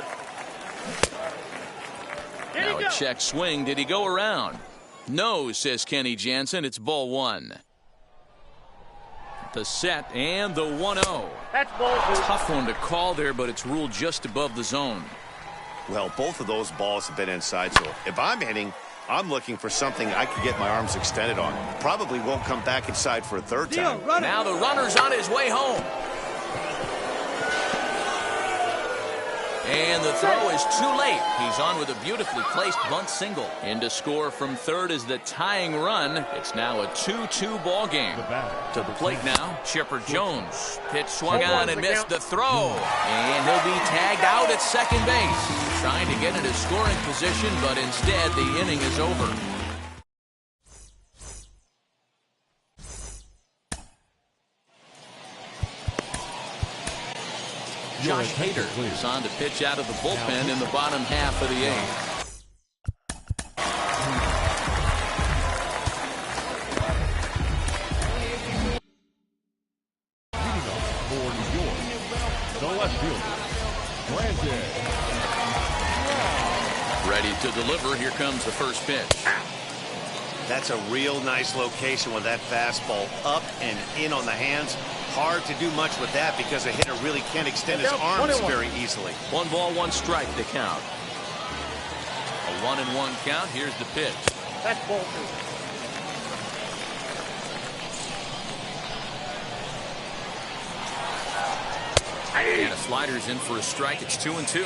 Now a check swing. Did he go around? No, says Kenny Jansen. It's ball 1. The set and the 1-0. That's ball 2. Tough one to call there, but it's ruled just above the zone. Well, both of those balls have been inside, so if I'm hitting, I'm looking for something I can get my arms extended on. Probably won't come back inside for a third time. Now the runner's on his way home. And the throw is too late. He's on with a beautifully placed bunt single. In to score from third is the tying run. It's now a 2-2 ball game. To the plate now, Chipper Jones. Pitch swung on and missed the throw. And he'll be tagged out at second base. Trying to get into scoring position, but instead the inning is over. Josh Hader is on to pitch out of the bullpen in the bottom half of the 8th. For New York, the left fielder, Brandon. Ready to deliver. Here comes the first pitch. That's a real nice location with that fastball up and in on the hands. Hard to do much with that because a hitter really can't extend his arms very easily. 1 ball, 1 strike to count. A 1-1 count. Here's the pitch. That's ball 2. And a slider's in for a strike. It's 2-2.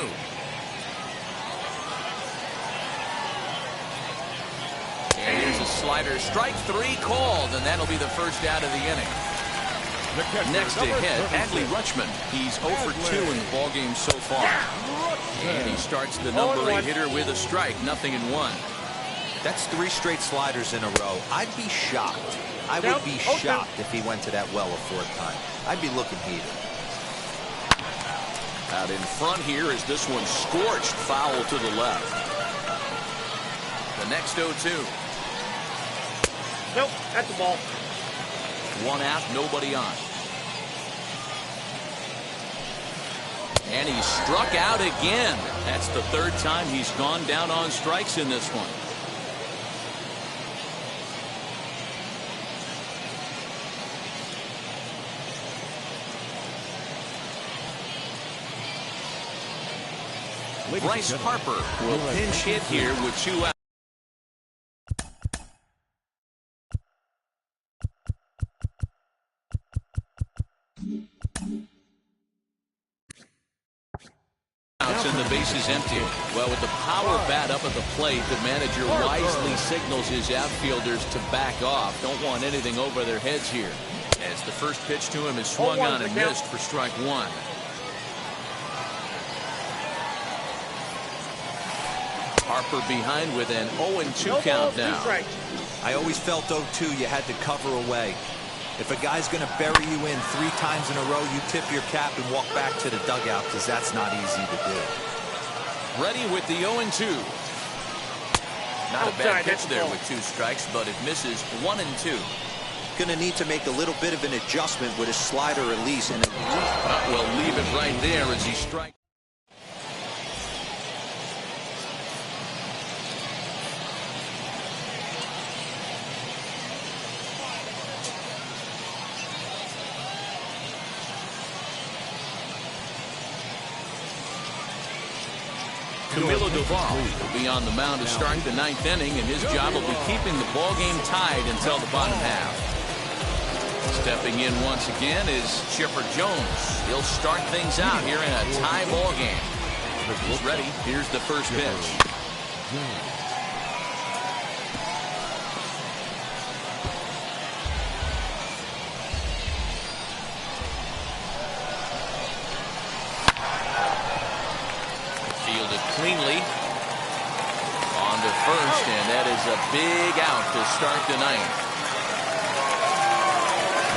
And here's a slider. Strike 3 called, and that'll be the first out of the inning. Next to hit, Adley Rutschman. He's 0 for 2 in the ballgame so far. And he starts the number 8 hitter with a strike. 0-1. That's 3 straight sliders in a row. I'd be shocked. I would be shocked if he went to that well a 4th time. I'd be looking heated. Out in front here is this one scorched, foul to the left. The next 0-2. Nope, that's the ball. 1 out, nobody on. And he struck out again. That's the 3rd time he's gone down on strikes in this one. Bryce Harper will pinch hit here with 2 outs. And the base is empty. Well, with the power bat up at the plate, the manager wisely signals his outfielders to back off. Don't want anything over their heads here. As the first pitch to him is swung on and missed for strike 1. Harper behind with an 0-2 count now. I always felt 0-2 you had to cover away. If a guy's going to bury you in 3 times in a row, you tip your cap and walk back to the dugout, because that's not easy to do. Ready with the 0-2. Not a bad pitch there with 2 strikes, but it misses 1-2. Going to need to make a little bit of an adjustment with his slider release. And we'll leave it right there as he strikes. Camilo Doval will be on the mound to start the 9th inning, and his job will be keeping the ball game tied until the bottom half. Stepping in once again is Chipper Jones. He'll start things out here in a tie ball game. He's ready. Here's the first pitch. Cleanly on to first, and that is a big out to start the 9th.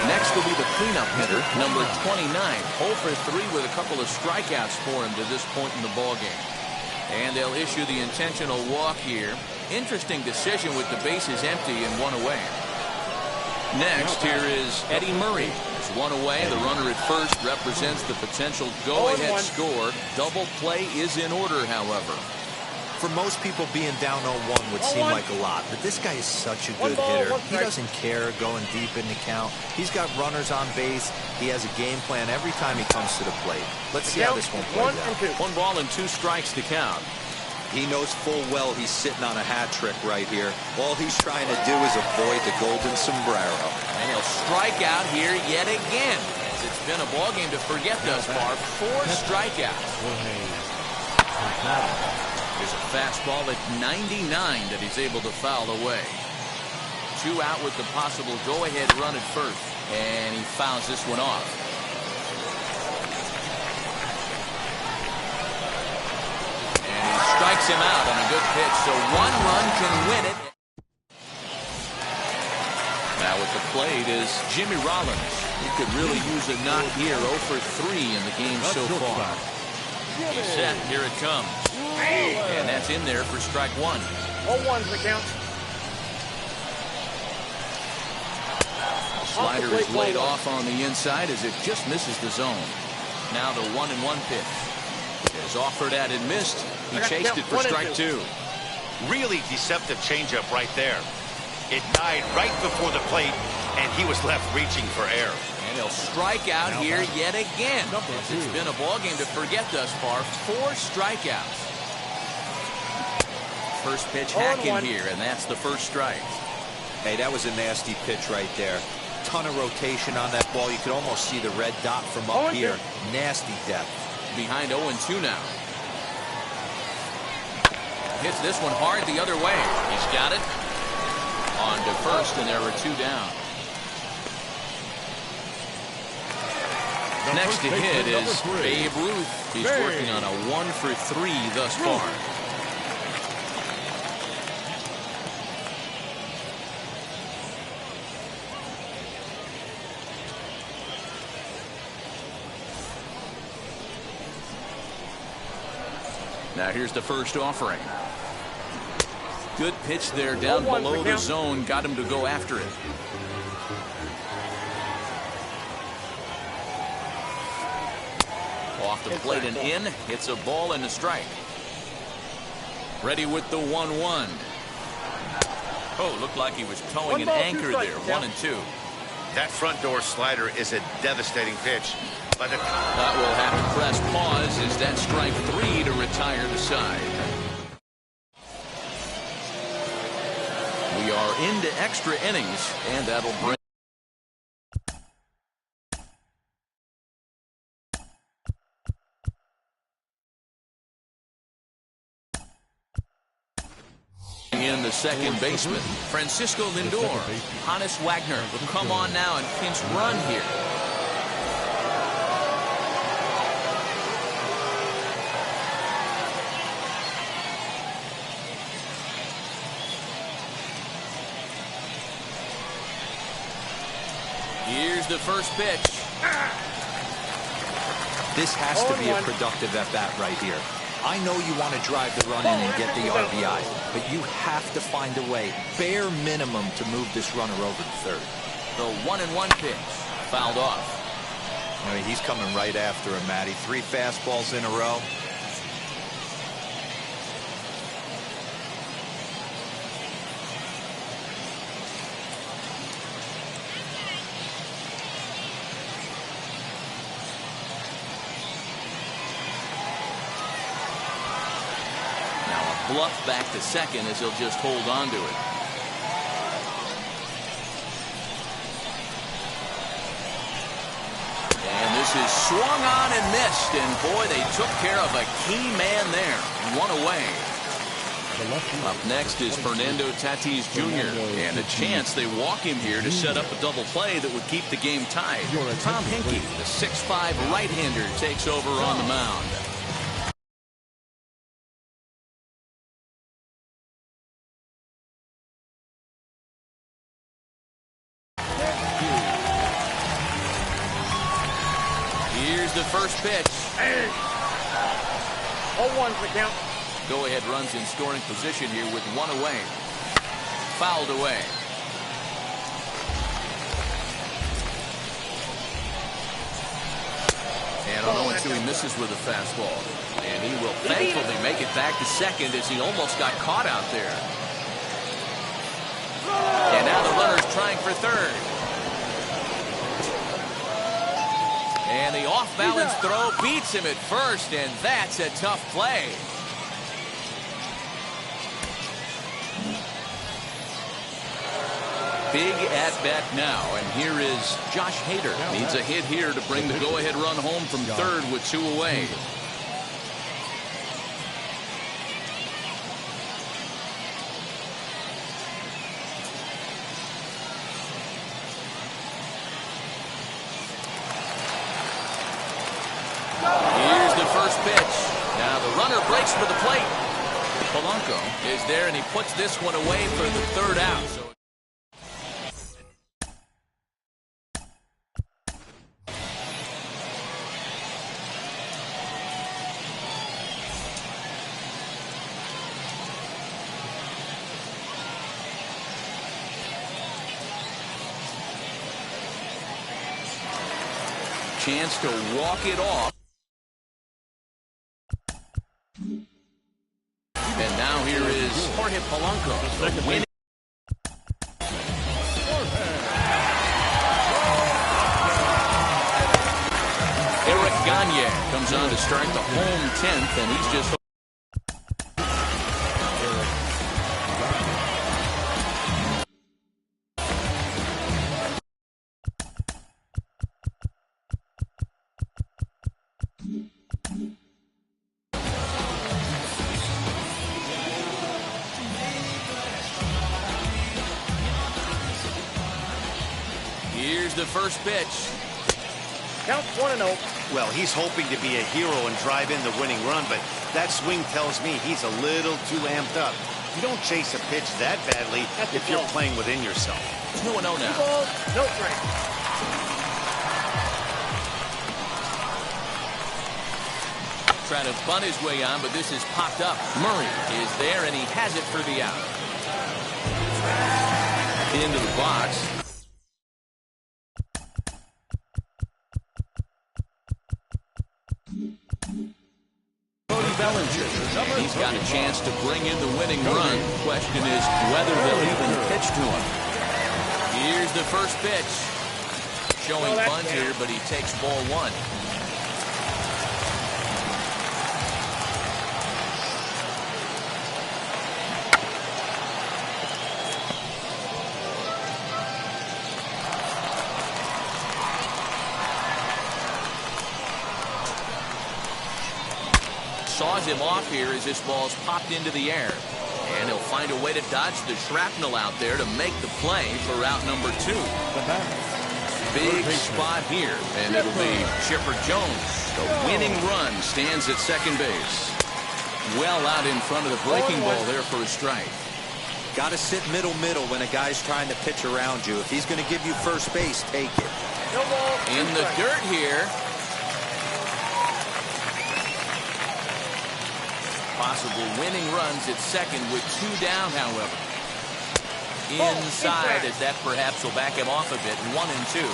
Next will be the cleanup hitter, number 29, 0 for 3 with a couple of strikeouts for him to this point in the ballgame. And they'll issue the intentional walk here. Interesting decision with the bases empty and 1 away. Next, here is Eddie Murray. There's 1 away. The runner at first represents the potential go-ahead score. Double play is in order, however. For most people, being down 0-1 would seem like a lot, but this guy is such a good hitter. He doesn't care going deep in the count. He's got runners on base. He has a game plan every time he comes to the plate. Let's see how this one plays out. 1 ball and 2 strikes to count. He knows full well he's sitting on a hat trick right here. All he's trying to do is avoid the golden sombrero. And he'll strike out here yet again. As it's been a ball game to forget thus far. 4 strikeouts. There's a fastball at 99 that he's able to foul away. 2 out with the possible go-ahead run at first. And he fouls this one off. Strikes him out on a good pitch, so 1 run can win it. Now at the plate is Jimmy Rollins. He could really use a knock here. 0 for 3 in the game so far. He's set. Here it comes. And that's in there for strike 1. 0-1 for the count. The slider is laid off on the inside as it just misses the zone. Now the 1-1 pitch. Is offered at and missed. He chased it for strike 2. Really deceptive changeup right there. It died right before the plate, and he was left reaching for air. And he'll strike out here yet again. It's been a ball game to forget thus far. 4 strikeouts. First pitch hacking here, and that's the first strike. Hey, that was a nasty pitch right there. ton of rotation on that ball. You could almost see the red dot from up here. Nasty depth. Behind 0-2 now. Hits this one hard the other way. He's got it. On to first, and there were 2 down. Next to hit is Babe Ruth. He's working on a 1-for-3 thus far. Now here's the first offering. Good pitch there down below the zone. Got him to go after it. Off the plate and in. Hits a ball and a strike. Ready with the 1-1. Oh, looked like he was towing an anchor there. 1-2. That front door slider is a devastating pitch. That will have to press pause as that strike 3 to retire the side. We are into extra innings, and that'll bring. In the second baseman, Francisco Lindor. Hannes Wagner will come on now and pinch run here. Here's the first pitch. This has to be a productive at-bat right here. I know you want to drive the run in and get the RBI, but you have to find a way, bare minimum, to move this runner over to third. The 1-1 pitch. Fouled off. I mean, he's coming right after him, Matty. 3 fastballs in a row. Bluff back to second as he'll just hold on to it. And this is swung on and missed, and boy, they took care of a key man there. 1 away. Up next is Fernando Tatis Jr. and a chance they walk him here to set up a double play that would keep the game tied. Tom Hinkie, the 6'5" right-hander, takes over on the mound. Here's the first pitch. 0-1 for the count. Go-ahead runs in scoring position here with 1 away. Fouled away. And on 0-2 he misses with a fastball. And he will thankfully make it back to second as he almost got caught out there. And now the runner's trying for third. And the off-balance throw beats him at first, and that's a tough play. Big at-bat now, and here is Josh Hader. Needs a hit here to bring the go-ahead run home from third with 2 away. Here's the first pitch. Now the runner breaks for the plate. Polanco is there, and he puts this one away for the third out. So chance to walk it off. And now here is Jorge Polanco. Winning. Eric Gagne comes on to start the home 10th, and he's just Here's the first pitch. Count 1-0. Well, he's hoping to be a hero and drive in the winning run, but that swing tells me he's a little too amped up. You don't chase a pitch that badly if you're playing within yourself. 2-0 now. 2 balls, no strikes. Trying to bunt his way on, but this is popped up. Murray is there, and he has it for the out. Into the box. He's got a chance to bring in the winning run. Question is whether they'll even pitch to him. Here's the first pitch. Showing bunt here, but he takes ball 1. Saws him off here as this ball's popped into the air. And he'll find a way to dodge the shrapnel out there to make the play for out number 2. Big spot here, and it'll be Chipper Jones. The winning run stands at second base. Well out in front of the breaking ball there for a strike. Got to sit middle when a guy's trying to pitch around you. If he's going to give you first base, take it. In the dirt here. Possible winning runs at second with 2 down, however. Inside, as that perhaps will back him off a bit. 1 and 2.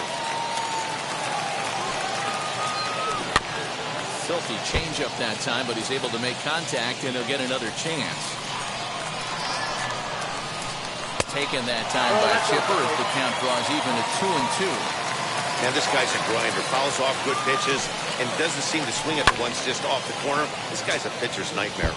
Filthy changeup that time, but he's able to make contact, and he'll get another chance. Taken that time by Chipper as the count draws even at 2 and 2. Now this guy's a grinder, fouls off good pitches, and doesn't seem to swing at the ones just off the corner. This guy's a pitcher's nightmare.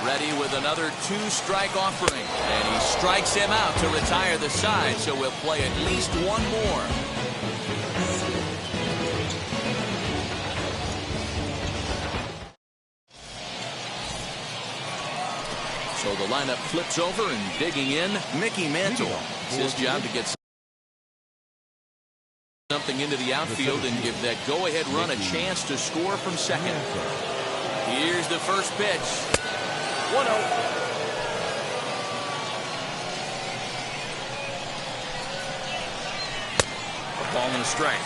Ready with another 2-strike offering, and he strikes him out to retire the side, so we'll play at least 1 more. So the lineup flips over, and digging in, Mickey Mantle. It's his job to get something into the outfield and give that go-ahead run a chance to score from second. Here's the first pitch. 1-0. A ball and a strike.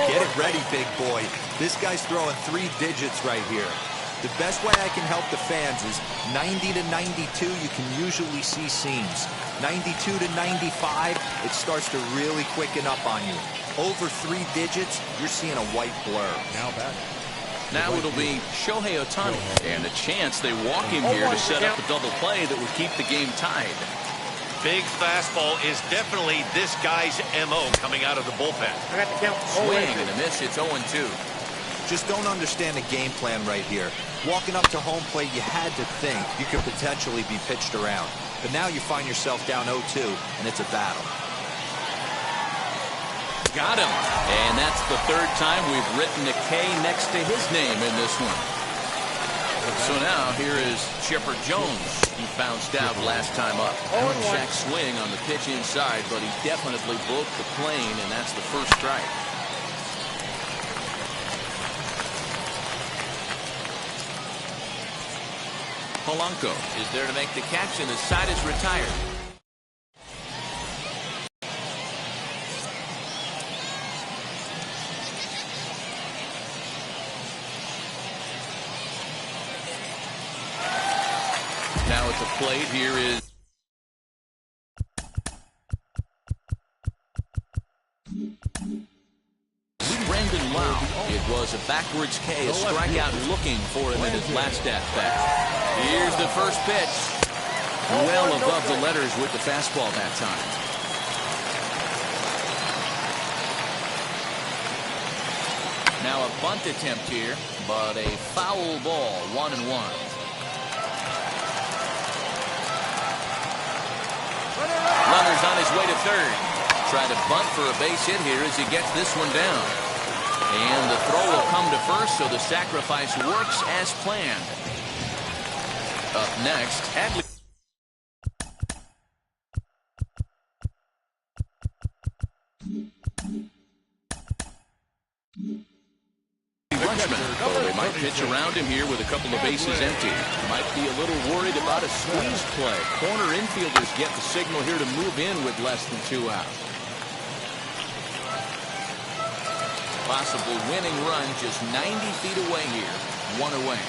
Get it ready, big boy. This guy's throwing 3 digits right here. The best way I can help the fans is 90 to 92, you can usually see seams. 92 to 95, it starts to really quicken up on you. Over 3 digits, you're seeing a white blur. Now it'll be Shohei Ohtani, and a chance they walk him here to set up a double play that would keep the game tied. Big fastball is definitely this guy's MO coming out of the bullpen. I got the count. Swing and a miss. It's 0-2. Just don't understand the game plan right here. Walking up to home plate, you had to think you could potentially be pitched around. But now you find yourself down 0-2, and it's a battle. Got him. And that's the 3rd time we've written a K next to his name in this one. So now here is Chipper Jones. He bounced out last time up. Check swing on the pitch inside, but he definitely broke the plane, and that's the first strike. Polanco is there to make the catch, and the side is retired. Now at the plate, here is Brandon Lau. It was a backwards K, a strikeout looking for him in his last at-bat. Here's the first pitch. Well above the letters with the fastball that time. Now a bunt attempt here, but a foul ball, 1-1. Runner's on his way to third. Try to bunt for a base hit here as he gets this one down. And the throw will come to first, so the sacrifice works as planned. Up next, Adley. bunchman, though they might pitch around him here with a couple of bases empty. Might be a little worried about a squeeze play. Corner infielders get the signal here to move in with less than 2 outs. Possible winning run just 90 feet away here. 1 away.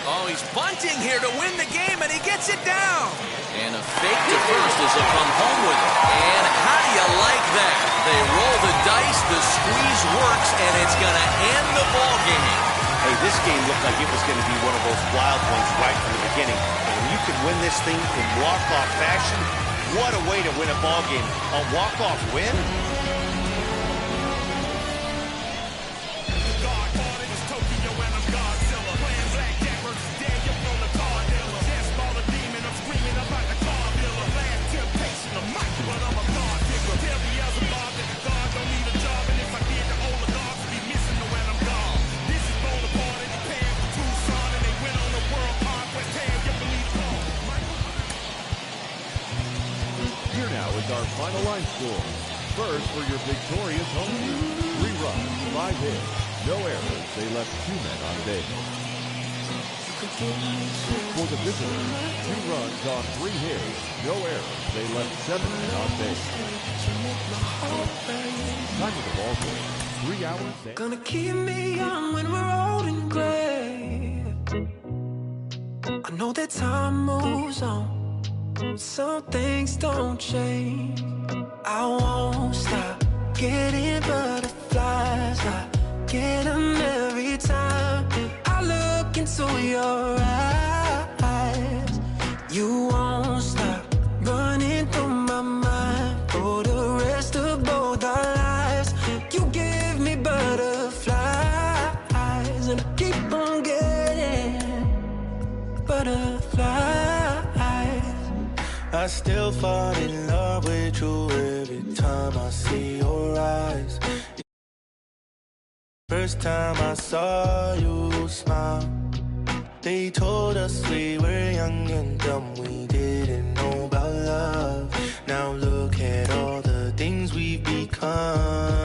Oh, he's bunting here to win the game, and he gets it down. And a fake to first as he'll come home with it. And how do you like that? They roll the dice, the squeeze works, and it's going to end the ball game. Hey, this game looked like it was going to be one of those wild ones right from the beginning. And when you can win this thing in walk-off fashion, what a way to win a ball game. A walk-off win? Our final line score. First for your victorious home team. 3 runs, 5 hits, no errors. They left 2 men on base. For the visitors, 2 runs on 3 hits, no errors. They left 7 men on base. Time of the ball game. 3 hours. Gonna keep me young when we're old and gray. I know that time moves on. Some things don't change. I won't stop getting butterflies. I get them every time I look into your eyes. You won't stop running through my mind for the rest of both our lives. You give me butterflies, and I keep on getting butterflies. I still fall in love with you every time I see your eyes. First time I saw you smile, they told us we were young and dumb, we didn't know about love. Now look at all the things we've become.